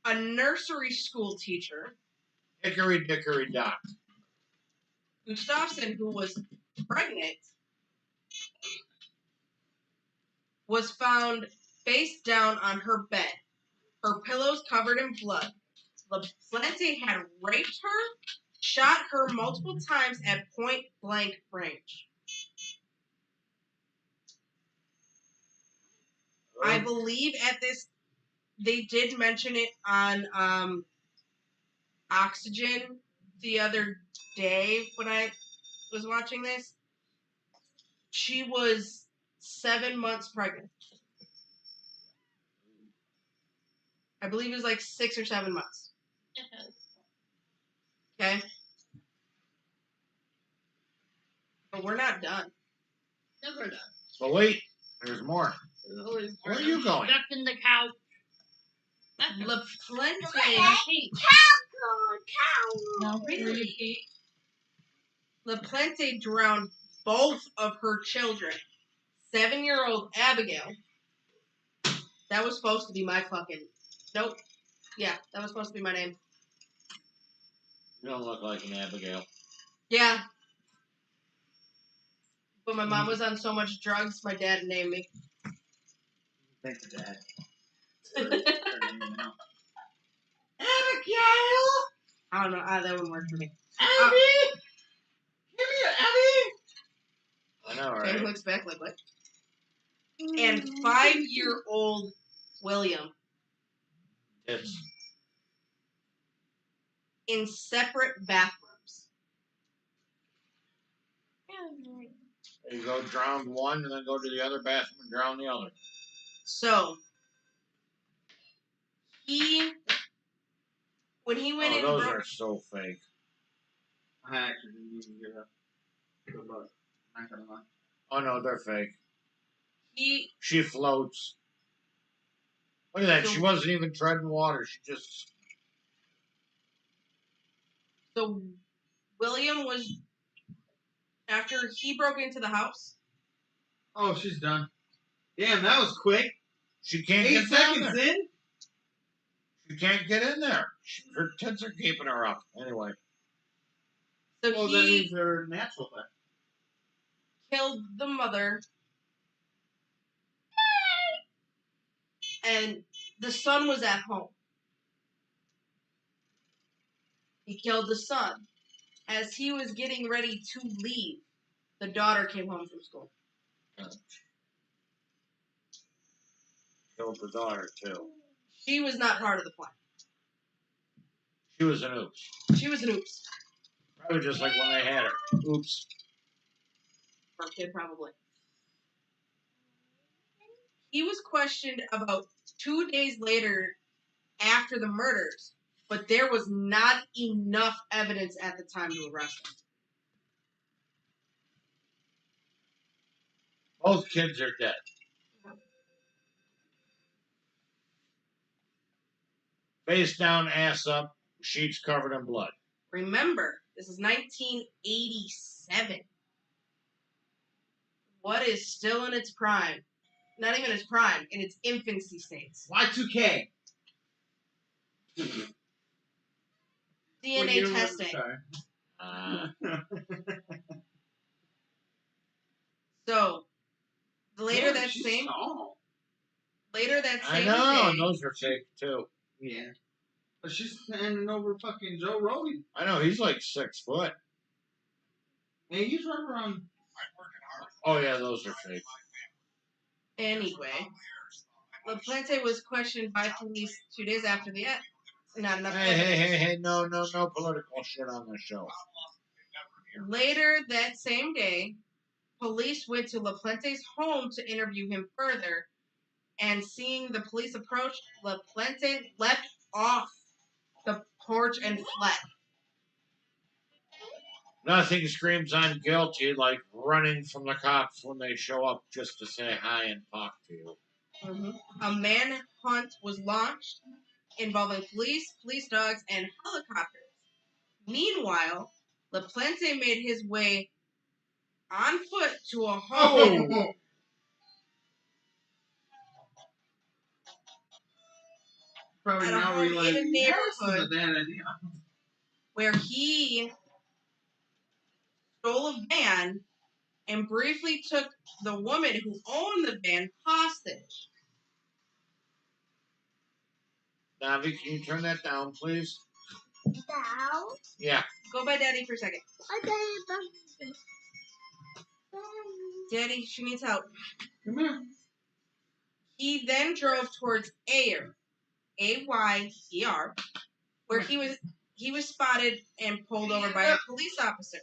A nursery school teacher, Hickory dickory dock. Gustafson, who was pregnant, was found face down on her bed, her pillows covered in blood. LaPlante had raped her, shot her multiple times at point blank range. I believe at this, they did mention it on Oxygen the other day when I was watching this. She was 7 months pregnant. I believe it was like 6 or 7 months. Okay? But we're not done. Never done. But wait, there's more. There's always Where are you going? Stuck in the couch. LaPlante drowned both of her children. 7-year-old Abigail. That was supposed to be my fucking... Nope. Yeah, that was supposed to be my name. You don't look like an Abigail. Yeah. But my mom was on so much drugs, my dad named me. Thanks, Dad. Abigail! I don't know. That wouldn't work for me. Abby! Give me an Abby! I know, Okay, right? looks back like what? And 5-year-old William. It's In separate bathrooms. you go drown one and then go to the other bathroom and drown the other. So, when he went in, Those are so fake. I actually didn't even get up. Good luck. Not gonna lie. Oh no, they're fake. he She floats. Look at that. She wasn't even treading water. She just. So William was, after he broke into the house. Oh, she's done. Damn, that was quick. She can't 8 get down seconds there. in? She can't get in there. Her tits are keeping her up. Anyway. So Well, that he means they're natural then. killed the mother. And the son was at home. He killed the son. As he was getting ready to leave, the daughter came home from school. Killed the daughter, too. She was not part of the plan. She was an oops. She was an oops. Probably just like when they had her. Oops. Or kid, probably. He was questioned about 2 days later after the murders, but there was not enough evidence at the time to arrest him. Both kids are dead. Face down, ass up, sheets covered in blood. Remember, this is 1987. What is still in its prime? Not even its prime, in its infancy states. Y2K. DNA testing. So, later that She's same tall. later that I same know, and day. those are fake too. Yeah. But she's standing over fucking Joe Rogan. I know, he's like 6 foot. Hey, he's right around. Oh yeah, those are fake. Anyway, LaPlante was questioned by police 2 days after the not enough Hey, evidence. no political shit on the show. Later that same day, police went to LaPlante's home to interview him further, and seeing the police approach, LaPlante leapt off the porch and fled. Nothing screams I'm guilty like running from the cops when they show up just to say hi and talk to you. A manhunt was launched involving police dogs, and helicopters. Meanwhile, LaPlante made his way on foot to a home Oh! Probably at a now home in a realizing that was a neighborhood bad idea. where he stole a van and briefly took the woman who owned the van hostage. Navi, can you turn that down, please? Down. Yeah. Go by Daddy for a second. Okay. Daddy, she needs help. Come here. He then drove towards Ayer, Ayer, where he was spotted and pulled over by a police officer.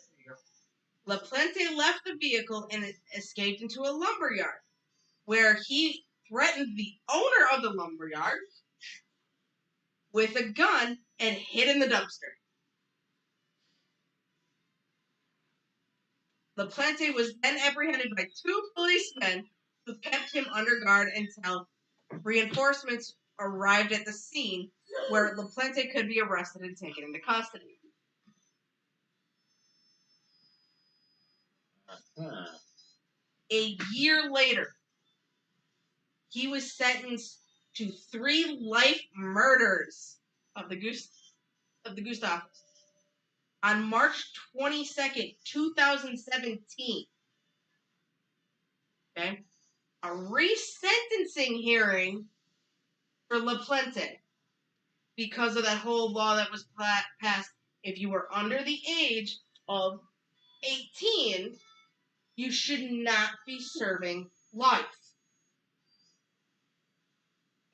LaPlante left the vehicle and escaped into a lumberyard, where he threatened the owner of the lumberyard with a gun and hid in the dumpster. LaPlante was then apprehended by 2 policemen who kept him under guard until reinforcements arrived at the scene, where LaPlante could be arrested and taken into custody. A year later, he was sentenced to 3 life murders of the Gustavs on March 22nd, 2017. Okay? A resentencing hearing for LaPlante because of that whole law that was passed. If you were under the age of 18, you should not be serving life.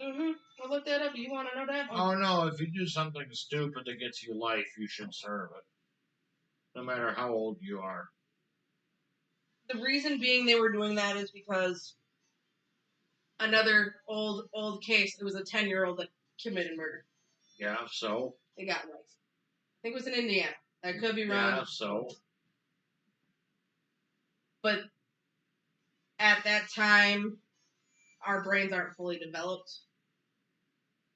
I looked that up. You want to know that? Oh no, if you do something stupid that gets you life, you should serve it. No matter how old you are. The reason being they were doing that is because another old case, it was a 10-year-old that committed murder. Yeah, so? They got life. I think it was in Indiana. I could be wrong. Yeah, so? But at that time, our brains aren't fully developed.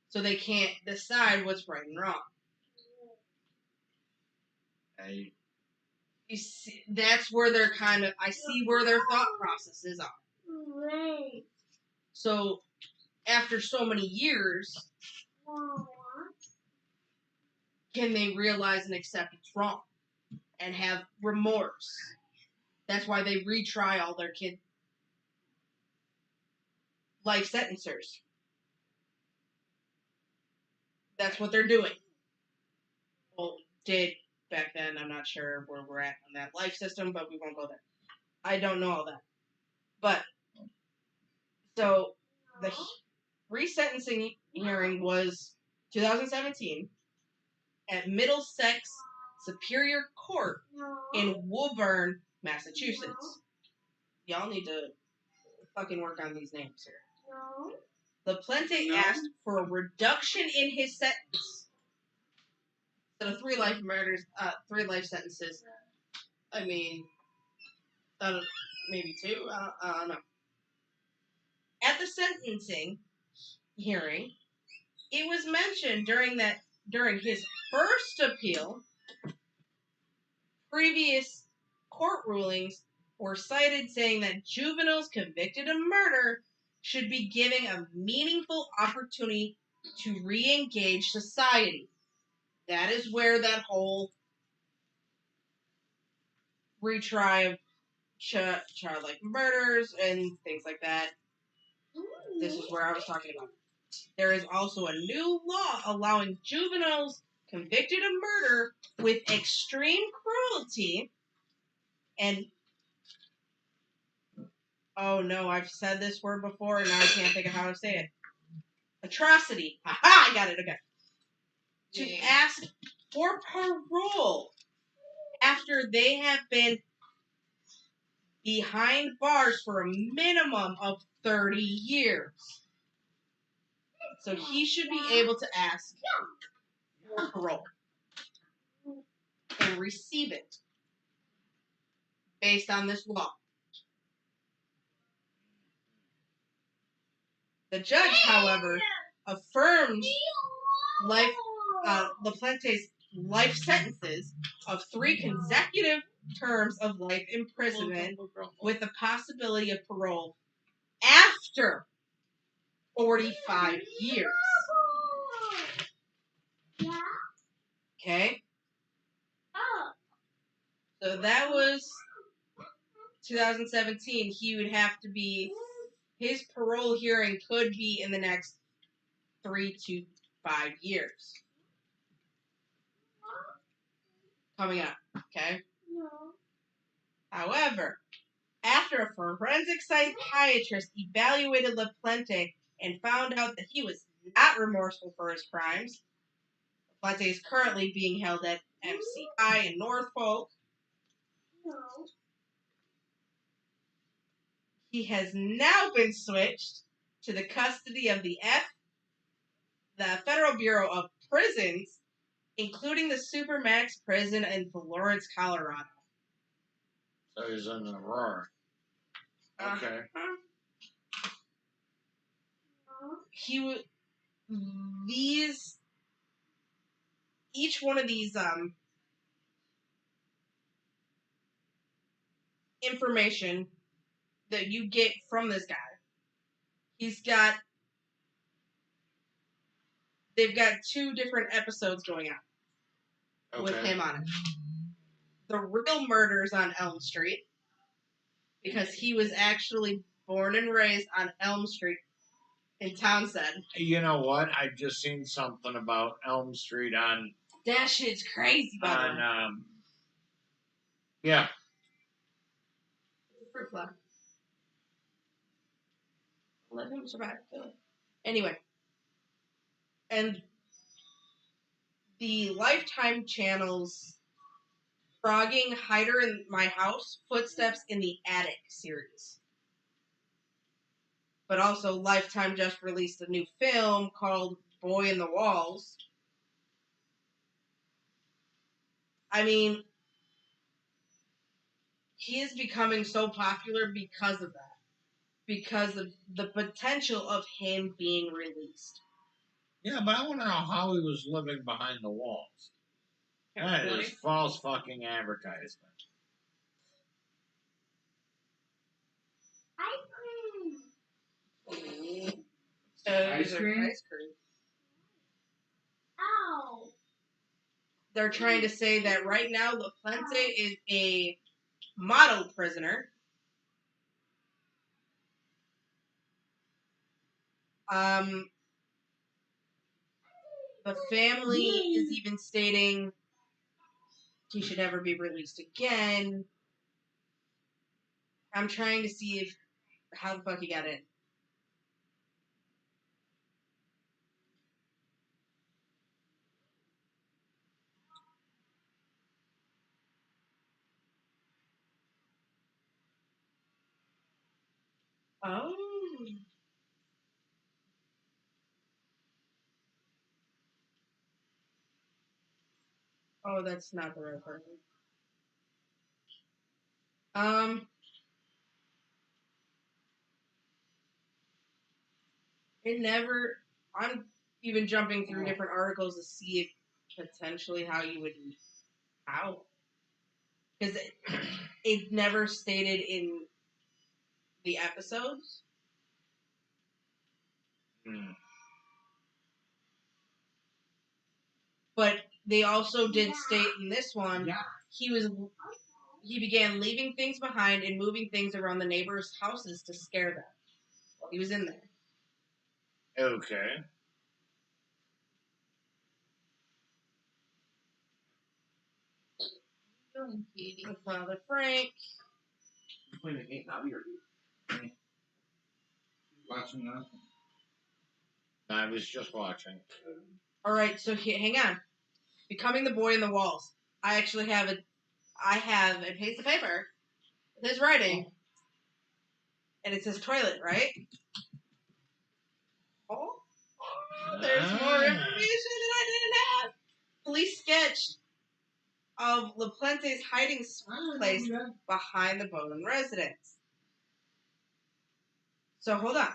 So they can't decide what's right and wrong. You see, that's where they're I see where their thought processes are. Right. So, after so many years, can they realize and accept it's wrong and have remorse? That's why they retry all their kids' life sentencers. That's what they're doing. Well, did back then. I'm not sure where we're at on that life system, but we won't go there. I don't know all that. But, so, the resentencing hearing was 2017 at Middlesex Superior Court in Woburn, Massachusetts. Y'all need to fucking work on these names here. LaPlante asked for a reduction in his sentence. Instead of 3 life murders, 3 life sentences. I mean, maybe 2. I don't know. At the sentencing hearing, it was mentioned during his first appeal, previous court rulings were cited saying that juveniles convicted of murder should be given a meaningful opportunity to re-engage society. That is where that whole retry of child-like murders and things like that. This is where I was talking about. there is also a new law allowing juveniles convicted of murder with extreme cruelty and oh no, I've said this word before and now I can't think of how to say it. Atrocity. Aha, I got it. Okay. To ask for parole after they have been behind bars for a minimum of 30 years. So he should be able to ask for parole and receive it based on this law. The judge, however, affirmed LaPlante's life sentences of 3 consecutive terms of life imprisonment with the possibility of parole after 45 years. Okay? So that was 2017. He would have to be, his parole hearing could be in the next 3 to 5 years. Coming up, okay? However, after a forensic psychiatrist evaluated LaPlante and found out that he was not remorseful for his crimes, LaPlante is currently being held at MCI in Norfolk. He has now been switched to the custody of the Federal Bureau of Prisons, including the Supermax prison in Florence, Colorado. So he's in Aurora. Okay. He would each one of these information that you get from this guy. They've got 2 different episodes going on with him on it. The real murders on Elm Street, because he was actually born and raised on Elm Street in Townsend. You know what? I just seen something about Elm Street on. That shit's crazy, by the way. Yeah. Fruit fly. Let him survive. Anyway. And the Lifetime channel's Frogging Hider in My House, Footsteps in the Attic series. But also, Lifetime just released a new film called Boy in the Walls. I mean, he is becoming so popular because of that. Because of the potential of him being released. Yeah, but I want to know how he was living behind the walls. That is false fucking advertisement. Ice cream? Ow. They're trying to say that right now LaPlante is a model prisoner. The family is even stating he should never be released again. I'm trying to see how the fuck he got in. Oh. Oh, that's not the right person. I'm even jumping through different articles to see if potentially how you would out. Because it never stated in the episodes. But they also did state in this one, he began leaving things behind and moving things around the neighbors' houses to scare them while he was in there. Okay. Doing, Katie. with Father Frank. You playing the game now, or watching that? I was just watching. All right, so hang on. Becoming the boy in the walls. I actually have a piece of paper with his writing, and it says toilet, right? Oh, there's more information that I didn't have. Police sketch of LaPlente's hiding place behind the Bowden residence. So hold on.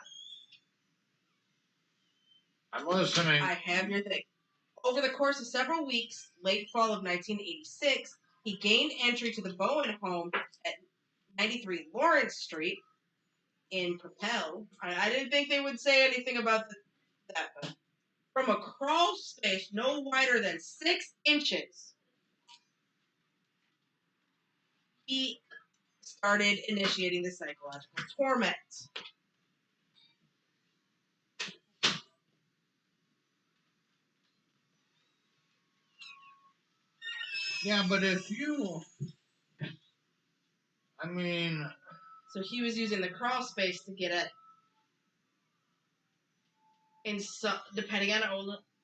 I'm listening. I have your thing. Over the course of several weeks, late fall of 1986, he gained entry to the Bowen home at 93 Lawrence Street in Propel. I didn't think they would say anything about that, but from a crawl space no wider than 6 inches, he started initiating the psychological torment. Yeah, but if you, I mean, So he was using the crawl space to get at, and so depending on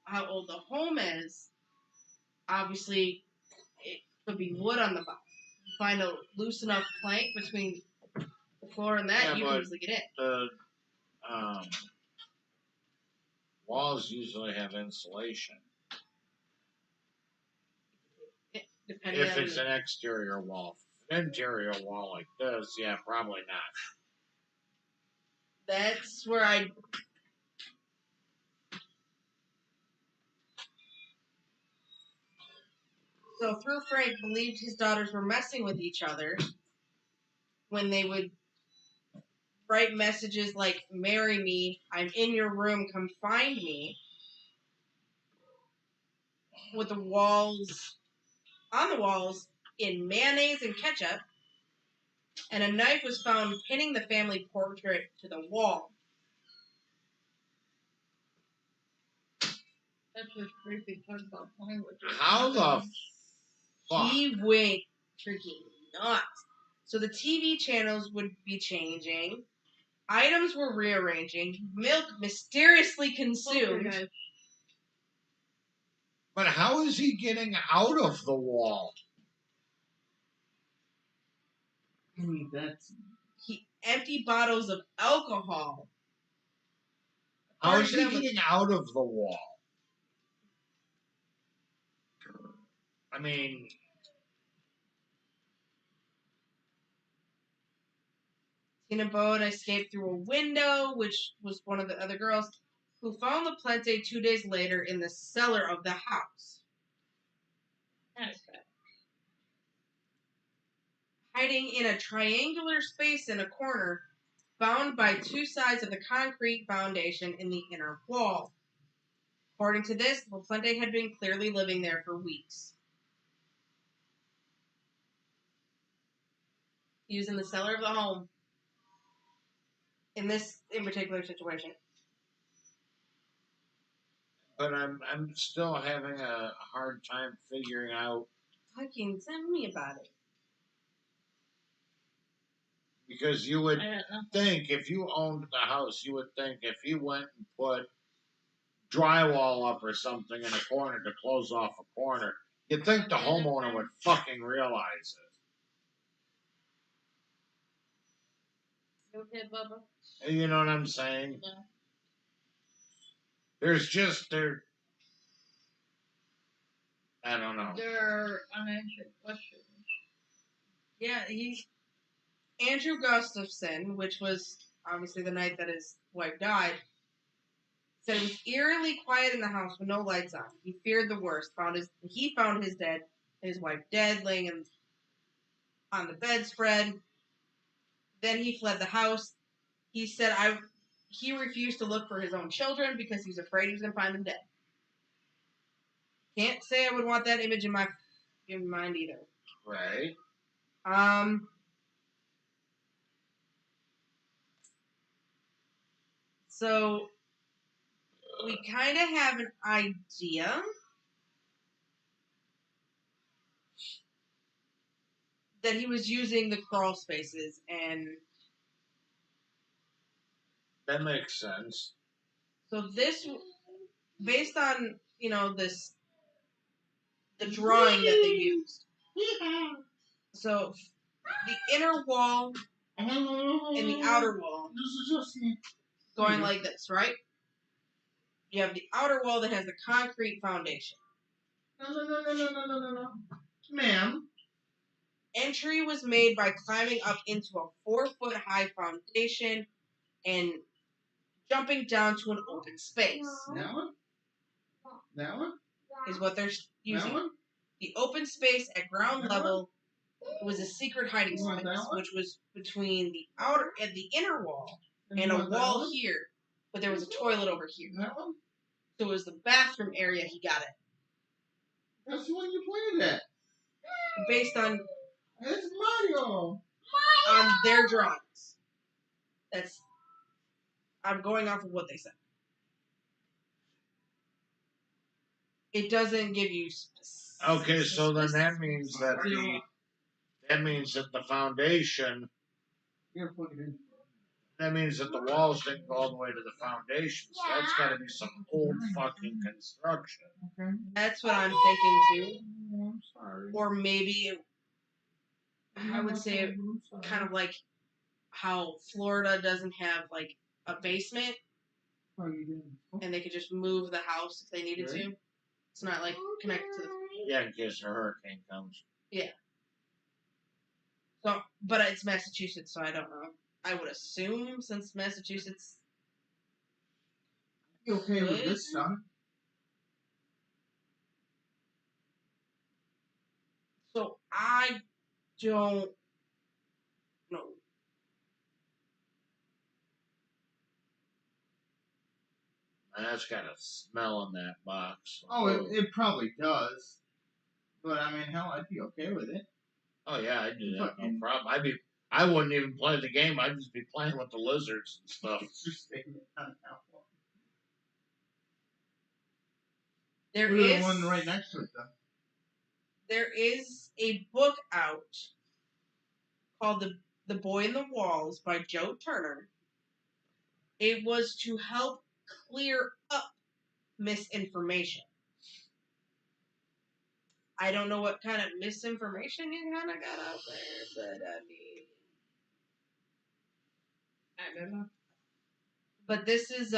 how old the home is, obviously it could be wood on the bottom. Find a loose enough plank between the floor and that, Yeah, you but can easily get in. the walls usually have insulation. Depending If on it's an exterior wall. An interior wall like this, yeah, probably not. that's where I. So through Frank believed his daughters were messing with each other when they would write messages like "Marry me," "I'm in your room, come find me," with the walls on the walls in mayonnaise and ketchup, and a knife was found pinning the family portrait to the wall. That's just creepy. Talk about playing with your How the fuck? He went freaking nuts. So the TV channels would be changing. Items were rearranging. Milk mysteriously consumed. Guys. But how is he getting out of the wall? I mean, that's Empty bottles of alcohol. How is he According to them, getting out of the wall? I mean, Tina Bowden escaped through a window, which was one of the other girls, who found LaPlante 2 days later in the cellar of the house, Okay. hiding in a triangular space in a corner, bound by 2 sides of the concrete foundation in the inner wall. According to this, LaPlante had been clearly living there for weeks. He was in the cellar of the home in particular situation. but I'm still having a hard time figuring out Fucking send me about it. because you would I don't know. think if you owned the house, you would think if he went and put drywall up or something in a corner to close off a corner, you'd think the homeowner would fucking realize You okay, Bubba? it. You know what I'm saying? No. There's just there. I don't know. There are unanswered questions. Yeah, Andrew Gustafson, which was obviously the night that his wife died, said it was eerily quiet in the house with no lights on. He feared the worst. He found his wife dead, laying on the bedspread. Then he fled the house. He said he refused to look for his own children because he was afraid he was going to find them dead. Can't say I would want that image in my mind either. Right. So we kind of have an idea that he was using the crawl spaces, and That makes sense. so this, based on the drawing that they used. So the inner wall and the outer wall going like this, right? You have the outer wall that has the concrete foundation. No. Ma'am. Entry was made by climbing up into a 4-foot high foundation and jumping down to an open space. That one? That one? Is what they're That using. one? The open space at ground level was a secret hiding You want space, that one? which was between the outer and the inner wall and a want that wall one? here, but there was a toilet over here. That one? So it was the bathroom area. He got it That's the one you pointed at. based on It's Mario. their drawings. I'm going off of what they said. It doesn't give you specifics. Okay, so then that means that the foundation. You're gonna plug it in. That means that the walls didn't go all the way to the foundation. So that's got to be some old fucking construction. Okay. That's what I'm thinking too. I'm sorry. Or maybe I would say kind of like how Florida doesn't have like a basement, How you doing? and they could just move the house if they needed to. It's not like connected to the. Yeah, in case a hurricane comes. So, but it's Massachusetts, so I don't know. I would assume since Massachusetts. You okay with this, son? So I don't know. That's got a smell in that box. Oh, it probably does. But I mean, hell, I'd be okay with it. Oh yeah, I'd do that. No Fucking- problem. I wouldn't even play the game. I'd just be playing with the lizards and stuff. It's your statement on that one. There We're the is one right next to it, though. there is a book out called The Boy in the Walls by Joe Turner. It was to help clear up misinformation. I don't know what kind of misinformation you kind of got out there, but I mean, I don't know. But this is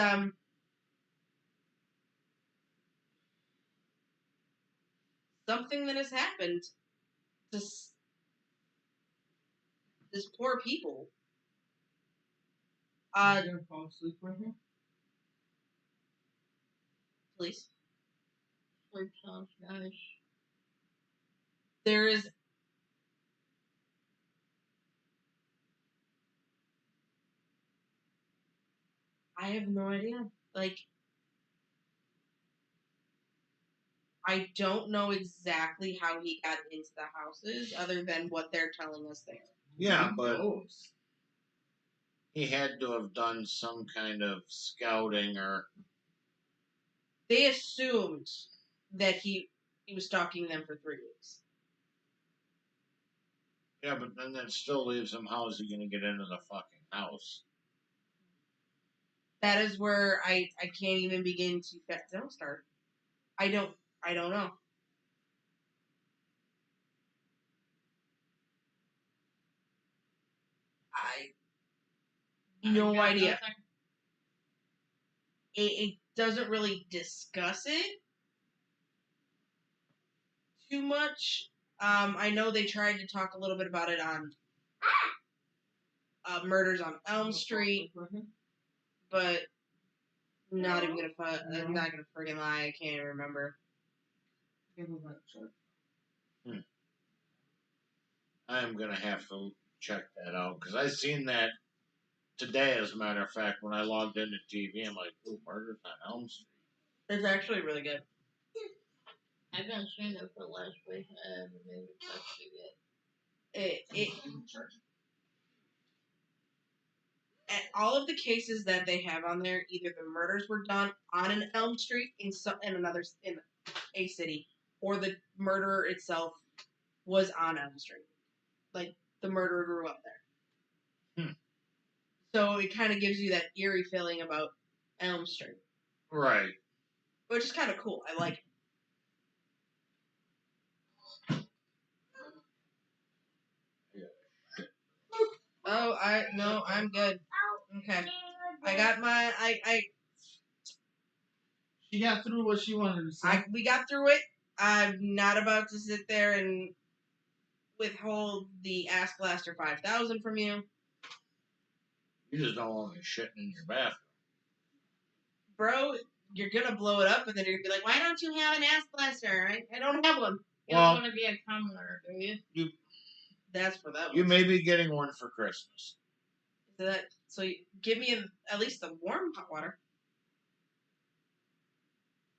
something that has happened to this poor people. You gonna fall asleep right here? Please. Sleep sounds nice. There is I have no idea. Like, I don't know exactly how he got into the houses other than what they're telling us there. Yeah, Who but knows? he had to have done some kind of scouting or. They assumed that he was stalking them for 3 weeks. Yeah, but then that still leaves him. How is he going to get into the fucking house? That is where I can't even begin to don't start. I don't know. No got idea. nothing. It doesn't really discuss it too much. I know they tried to talk a little bit about it on Murders on Elm Street, but not even gonna. I'm not gonna friggin' lie. I can't even remember. I am going to have to check that out because I seen that today, as a matter of fact, when I logged into TV. I'm like, ooh, Murders on Elm Street. It's actually really good. I've been seeing it for last week. I haven't even touched it yet. all of the cases that they have on there, either the murders were done on an Elm Street in a city, or the murderer itself was on Elm Street. Like the murderer grew up there. So it kind of gives you that eerie feeling about Elm Street, Right. which is kind of cool. I like it. Oh, I'm good. Okay, I got my She got through what she wanted to say. we got through it. I'm not about to sit there and withhold the Ass Blaster 5000 from you. You just don't want me shitting in your bathroom. Bro, you're gonna blow it up and then you're gonna be like, why don't you have an Ass Blaster? I don't have one. You don't want to be a commoner, do you? That's for that one. You may be getting one for Christmas. So give me at least the warm hot water.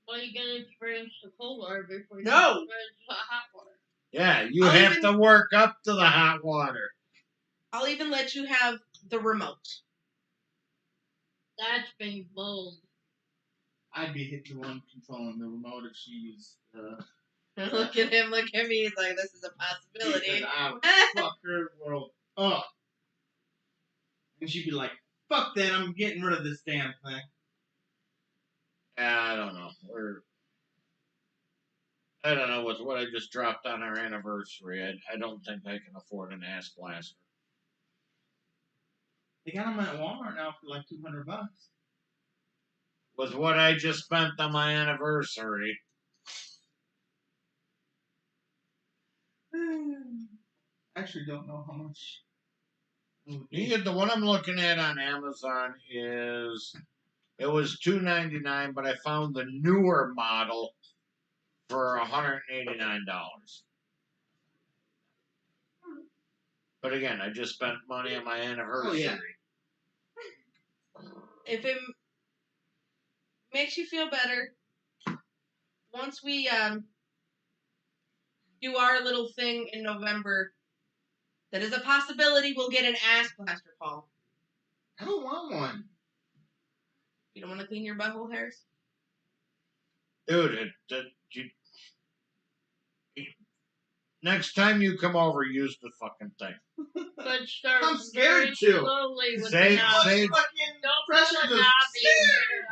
Well, you gotta experience the cold water before you No! experience the hot water. Yeah, you have to work up to the hot water. I'll even let you have the remote. That's being bold. I'd be hitting the one controlling the remote if she was. Look at him, look at me. He's like, this is a possibility. Because I would fuck her world up. And she'd be like, fuck that, I'm getting rid of this damn thing. I don't know. I don't know what I just dropped on our anniversary. I don't think I can afford an Ass Blaster. They got them at Walmart now for like $200. With what I just spent on my anniversary. I actually don't know how much. The one I'm looking at on Amazon it was $299, but I found the newer model for $189. But again, I just spent money on my anniversary. Oh, yeah. If it makes you feel better, once we do our little thing in November, that is a possibility we'll get an Ass Blaster, Paul. I don't want one. You don't want to clean your butthole hairs? Dude, next time you come over, use the fucking thing. But start I'm scared very to. slowly with Say- the knob. say- Don't pressure put the just-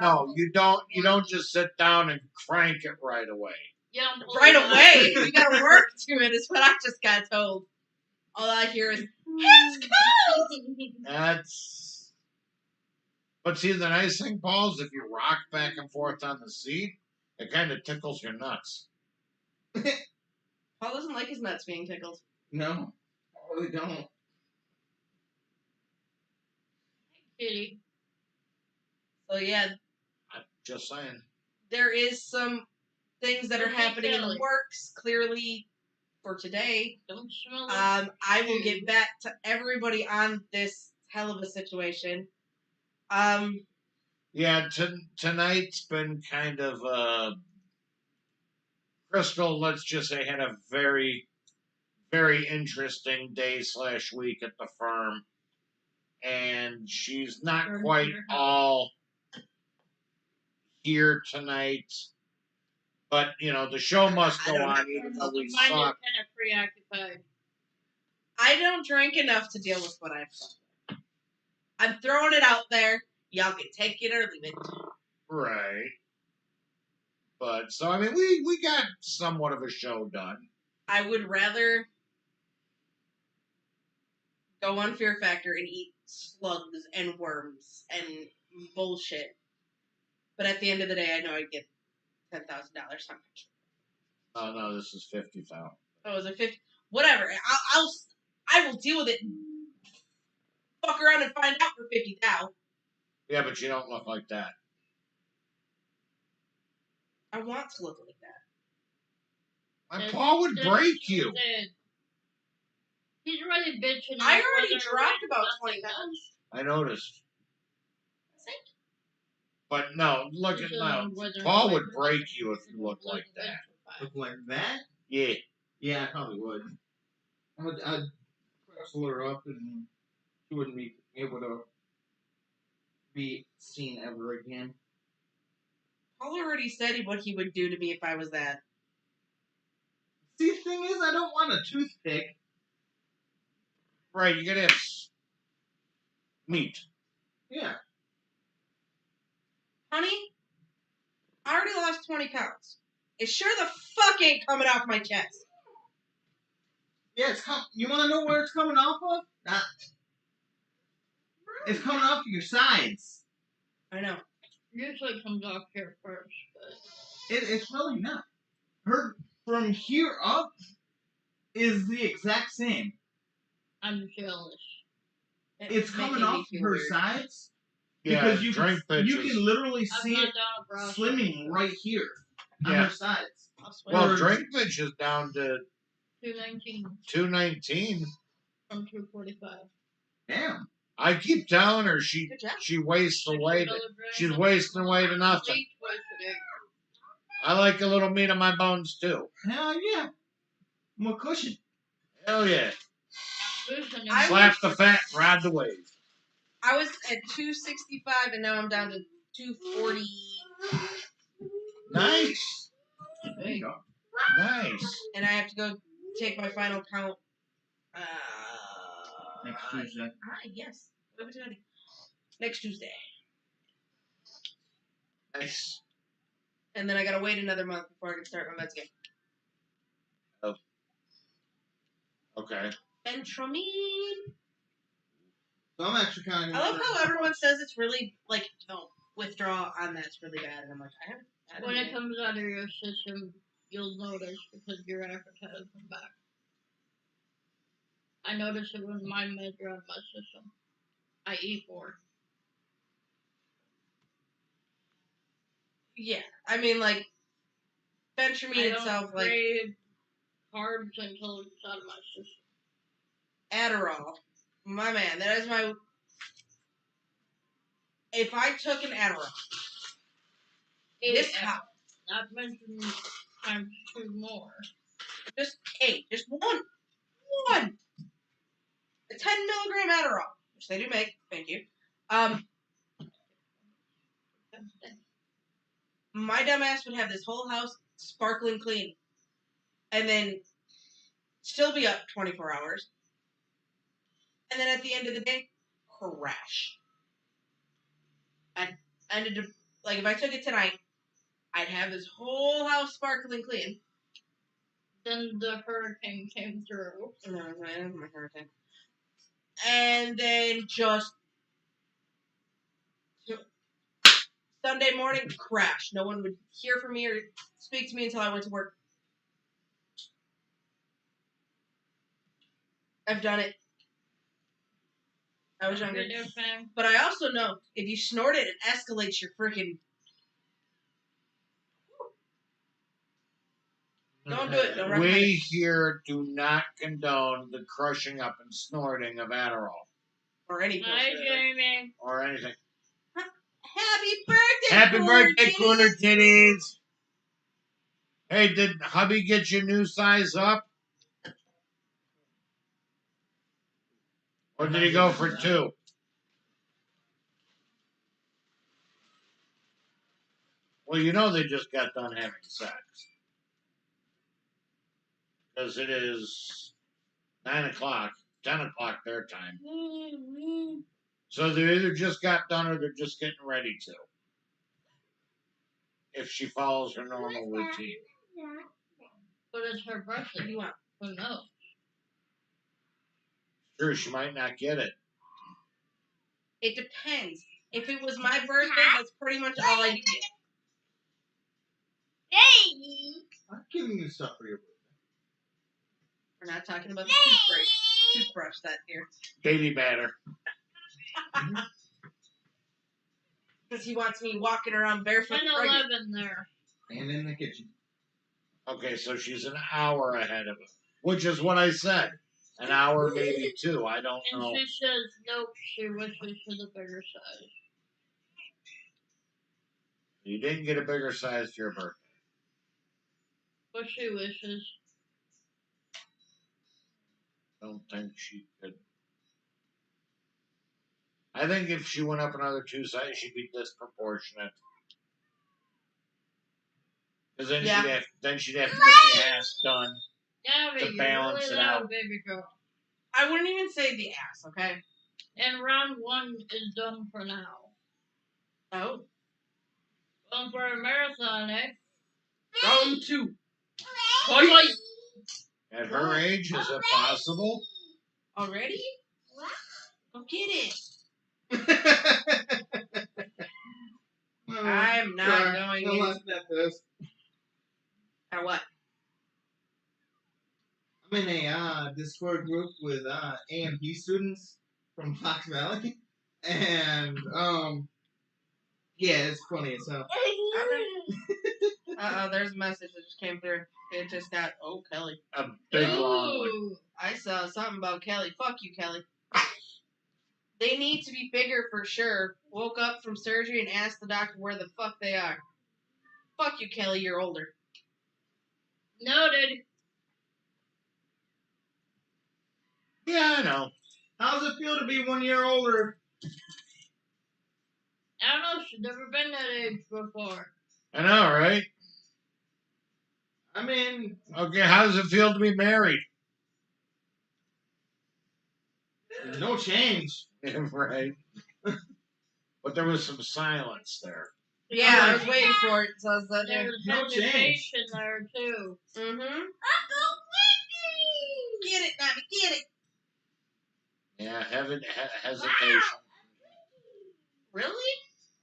knob in. No, you don't. You don't just sit down and crank it right away. You don't pull Right the knob. away! You gotta work to it, is what I just got told. All I hear is, it's cold! That's. But see, the nice thing, Paul, is if you rock back and forth on the seat, it kind of tickles your nuts. Paul doesn't like his nuts being tickled. No, I really don't. Kitty. So yeah, I'm just saying. there is some things that are Okay, happening in the Kelly. works, clearly, for today. Don't smell it. I will get back to everybody on this hell of a situation. Yeah, tonight's been kind of Crystal, let's just say, had a very, very interesting day/week at the firm. And she's not quite all here tonight. But, the show must I go don't on have- even though we Mine is kind suck. of preoccupied. I don't drink enough to deal with what I've done. I'm throwing it out there. Y'all can take it or leave it. Right. But, so, I mean, we got somewhat of a show done. I would rather go on Fear Factor and eat slugs and worms and bullshit. But at the end of the day, I know I'd get $10,000 on it. Oh, no, this is 50,000. Oh, is it 50? Whatever. I will deal with it. Fuck around and find out for 50,000. Yeah, but you don't look like that. I want to look like that. My paw would break you. Dead. He's already bitching. I already whether dropped it's about nothing 20 pounds. I noticed. See? But no, look at now. Paul would break you if you looked like that. Look like that? Yeah. Yeah, I probably would. I'd wrestle her up and she wouldn't be able to be seen ever again. Paul already said what he would do to me if I was that. See, the thing is, I don't want a toothpick. Right, you gotta have meat. Yeah. Honey, I already lost 20 pounds. It sure the fuck ain't coming off my chest. Yeah, you want to know where it's coming off of? It's coming off of your sides. I know. Usually it comes off here first, but It's really not. From here up is the exact same. I'm jealous. It's coming making me off feel her weird. sides Yeah, because you drink can bitches. literally I'm see not it down a process. slimming right here on Yeah. her sides. I'll swear. Well, Or- drink bitch is down to 219 219. from 245. Damn. I keep telling her she Good job. wastes away. She's wasting away to nothing. Leech wasted it. I like a little meat on my bones too. Hell yeah. More cushion. Hell yeah. Losing it. I Slap the fat and ride the wave. I was at 265 and now I'm down to 240. Nice. There you go. Nice. And I have to go take my final count. Next Tuesday. Yes. What was it? Next Tuesday. Nice. And then I gotta wait another month before I can start my meds game. Okay. Ventramine. So I'm actually kind of. I love how everyone says it's really, like, withdrawal on that's really bad. And I'm like, I haven't had When it it comes out of your system, you'll notice because your appetite will come back. I notice it when my meds are out of my system. I eat more. Yeah. I mean, like, Ventramine I don't itself, like, crave carbs until it's out of my system. Adderall. My man, that is my... If I took an Adderall, this hot, Not mentioned times 2 more. just one. A 10 milligram Adderall, which they do make, thank you. My dumbass would have this whole house sparkling clean, and then still be up 24 hours, and then at the end of the day, crash. I ended up, like, if I took it tonight, I'd have this whole house sparkling clean. Then the hurricane came through. No, my hurricane. And then just Sunday morning, crash. No one would hear from me or speak to me until I went to work. I've done it. I was younger. But I also know if you snort it, it escalates your freaking. Don't do it. Don't recommend We it. here do not condone the crushing up and snorting of Adderall Or any pills. Hi, for that. Jamie. or anything. Happy birthday, Happy Cooler birthday, Kitty. Cooler Titties. Hey, did hubby get your new size up? Or did he go for 2? Well, you know they just got done having sex. Because it is 9 o'clock, 10 o'clock their time. So they either just got done or they're just getting ready to. If she follows her normal routine. But it's her birthday. What do you want? Who knows? Sure, she might not get it. It depends. If it was my birthday, that's pretty much all I do get. I'm giving you stuff for your birthday. We're not talking about the toothbrush that here. Daily batter. Because he wants me walking around barefoot 10, and pregnant. 11 there. And in the kitchen. Okay, so she's an hour ahead of us. Which is what I said. An hour, maybe 2. I don't And know. she says, nope, she wishes for the bigger size. You didn't get a bigger size to your birthday. But she wishes. Don't think she could. I think if she went up another 2 sizes, she'd be disproportionate. Because then Yeah. she'd have to get the ass done. Gabby, To you're balance really it loud, out. baby girl. I wouldn't even say the ass, okay? And round 1 is done for now. Oh. Going for a marathon, eh? Round 2. Fight! At her age, is it possible? Already? Go get it. I'm not going No, in. let's get this. At what? I'm in a Discord group with AMP students from Fox Valley, and yeah, it's funny as hell. Uh-oh, there's a message that just came through. It just got, oh, Kelly. A big long one. Ooh. I saw something about Kelly. Fuck you, Kelly. They need to be bigger for sure. Woke up from surgery and asked the doctor where the fuck they are. Fuck you, Kelly, you're older. Noted. Yeah, I know. How's it feel to be 1 year older? I don't know, she's never been that age before. I know, right? I mean, Okay, how does it feel to be married? no change. Right. But there was some silence there. Yeah, I was waiting for it. So I was like, There's No hesitation there, too. mm-hmm. Get it, Nabby, get it. Yeah, hesitation. Really?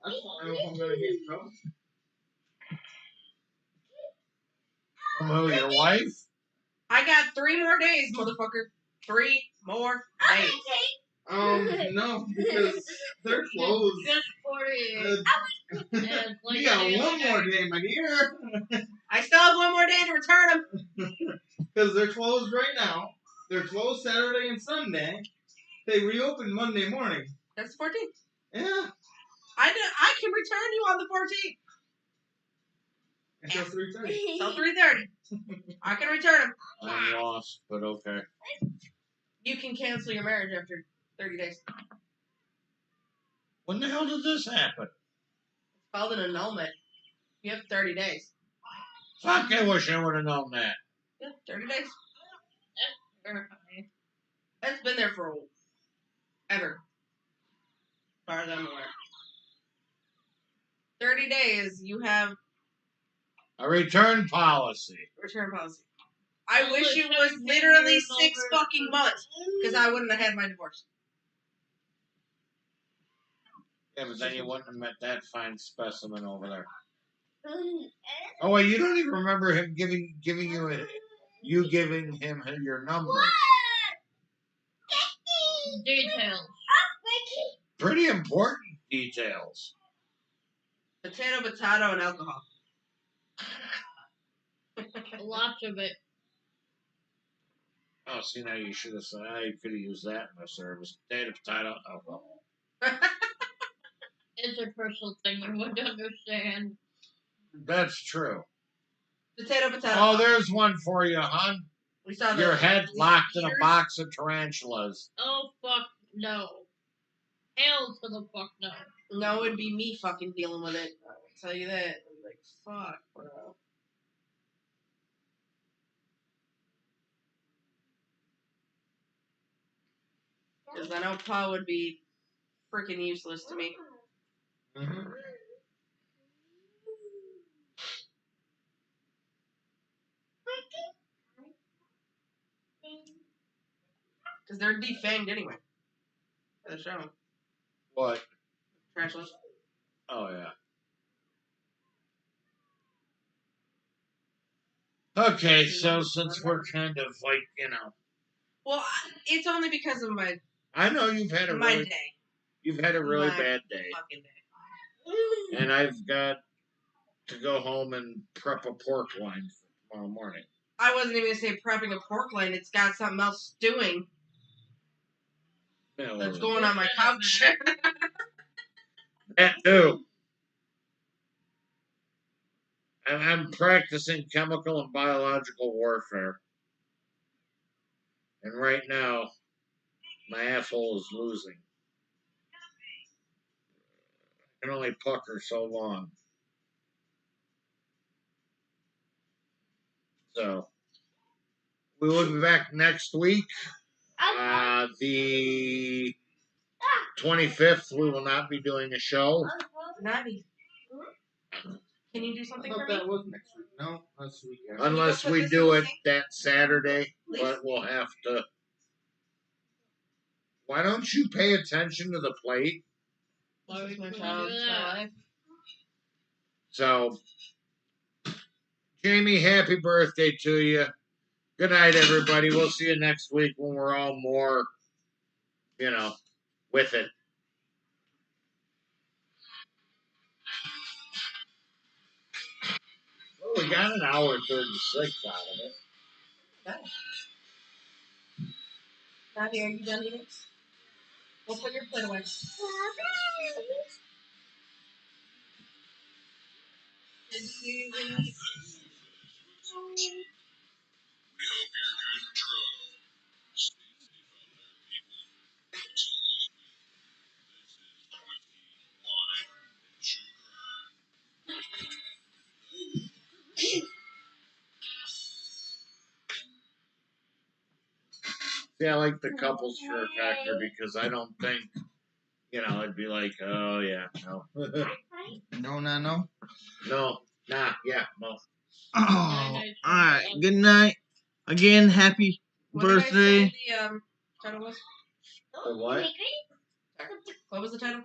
I don't know if I'm gonna get in trouble. From who, your wife? I got 3 more days, motherfucker. 3 more days. No, because they're closed. Just 48. And You got one more day, my dear. I still have 1 more day to return them. Because they're closed right now. They're closed Saturday and Sunday. They reopen Monday morning. That's the 14th. Yeah. I can return you on the 14th. Until 3:30. Till 3:30. I can return them. I'm lost, but okay. You can cancel your marriage after 30 days. When the hell did this happen? It's called an annulment. You have 30 days. Fuck, I wish I would have known that. Yeah, 30 days. Terrifying. That's been there for ever. As far as I'm aware. 30 days, you have A return policy. return policy. I wish it was literally 6 fucking months, because I wouldn't have had my divorce. Yeah, but then you wouldn't have met that fine specimen over there. Oh wait, you don't even remember him giving you giving him your number. Details. Pretty important details. Potato, and alcohol. Lots of it. Oh, see, now you should have said, you could have used that in the service. Potato, alcohol. It's a personal thing you wouldn't understand. That's true. Potato. Oh, there's one for you, hon. We saw Your head locked in a ears. box of tarantulas. Oh, fuck no. Hell to the fuck no. No, it'd be me fucking dealing with it. I'll tell you that. I'm like, fuck, bro. Because I know Pa would be freaking useless to me. Mm-hmm. Because they're defanged anyway. For the show. What? Tarantulas. Oh, yeah. Okay, so since we're kind of like, Well, it's only because of my I know you've had a really, day. you've had a really My bad day, fucking day. and I've got to go home and prep a pork loin for tomorrow morning. I wasn't even going to say prepping a pork loin. It's got something else stewing that's going on my couch. That too. And I'm practicing chemical and biological warfare. And right now, my asshole is losing. can only pucker so long. So we will be back next week. The 25th, we will not be doing a show. Navi. Can you do I something thought for me? that was next week. No, that's the week after. Unless we do it that Saturday, but we'll have to. Why don't you pay attention to the plate? Why This is would my you child. do It's my that? life. So, Jamie, happy birthday to you. Good night, everybody. We'll see you next week when we're all more, with it. Well, we got an hour and 36 out of it. Navi, are you done eating? We'll put your plate away. We hope you're good and drug. Stay safe out there, people. Until next week, this is Whiskey, Wine, and True Crime. See, I like the couples fear factor because I don't think, it'd be like, oh, yeah, no. No. No, nah, yeah, no. Oh, alright. Good night. Again, happy birthday. What did I say the title was? The what? What was the title?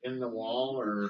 In the wall or?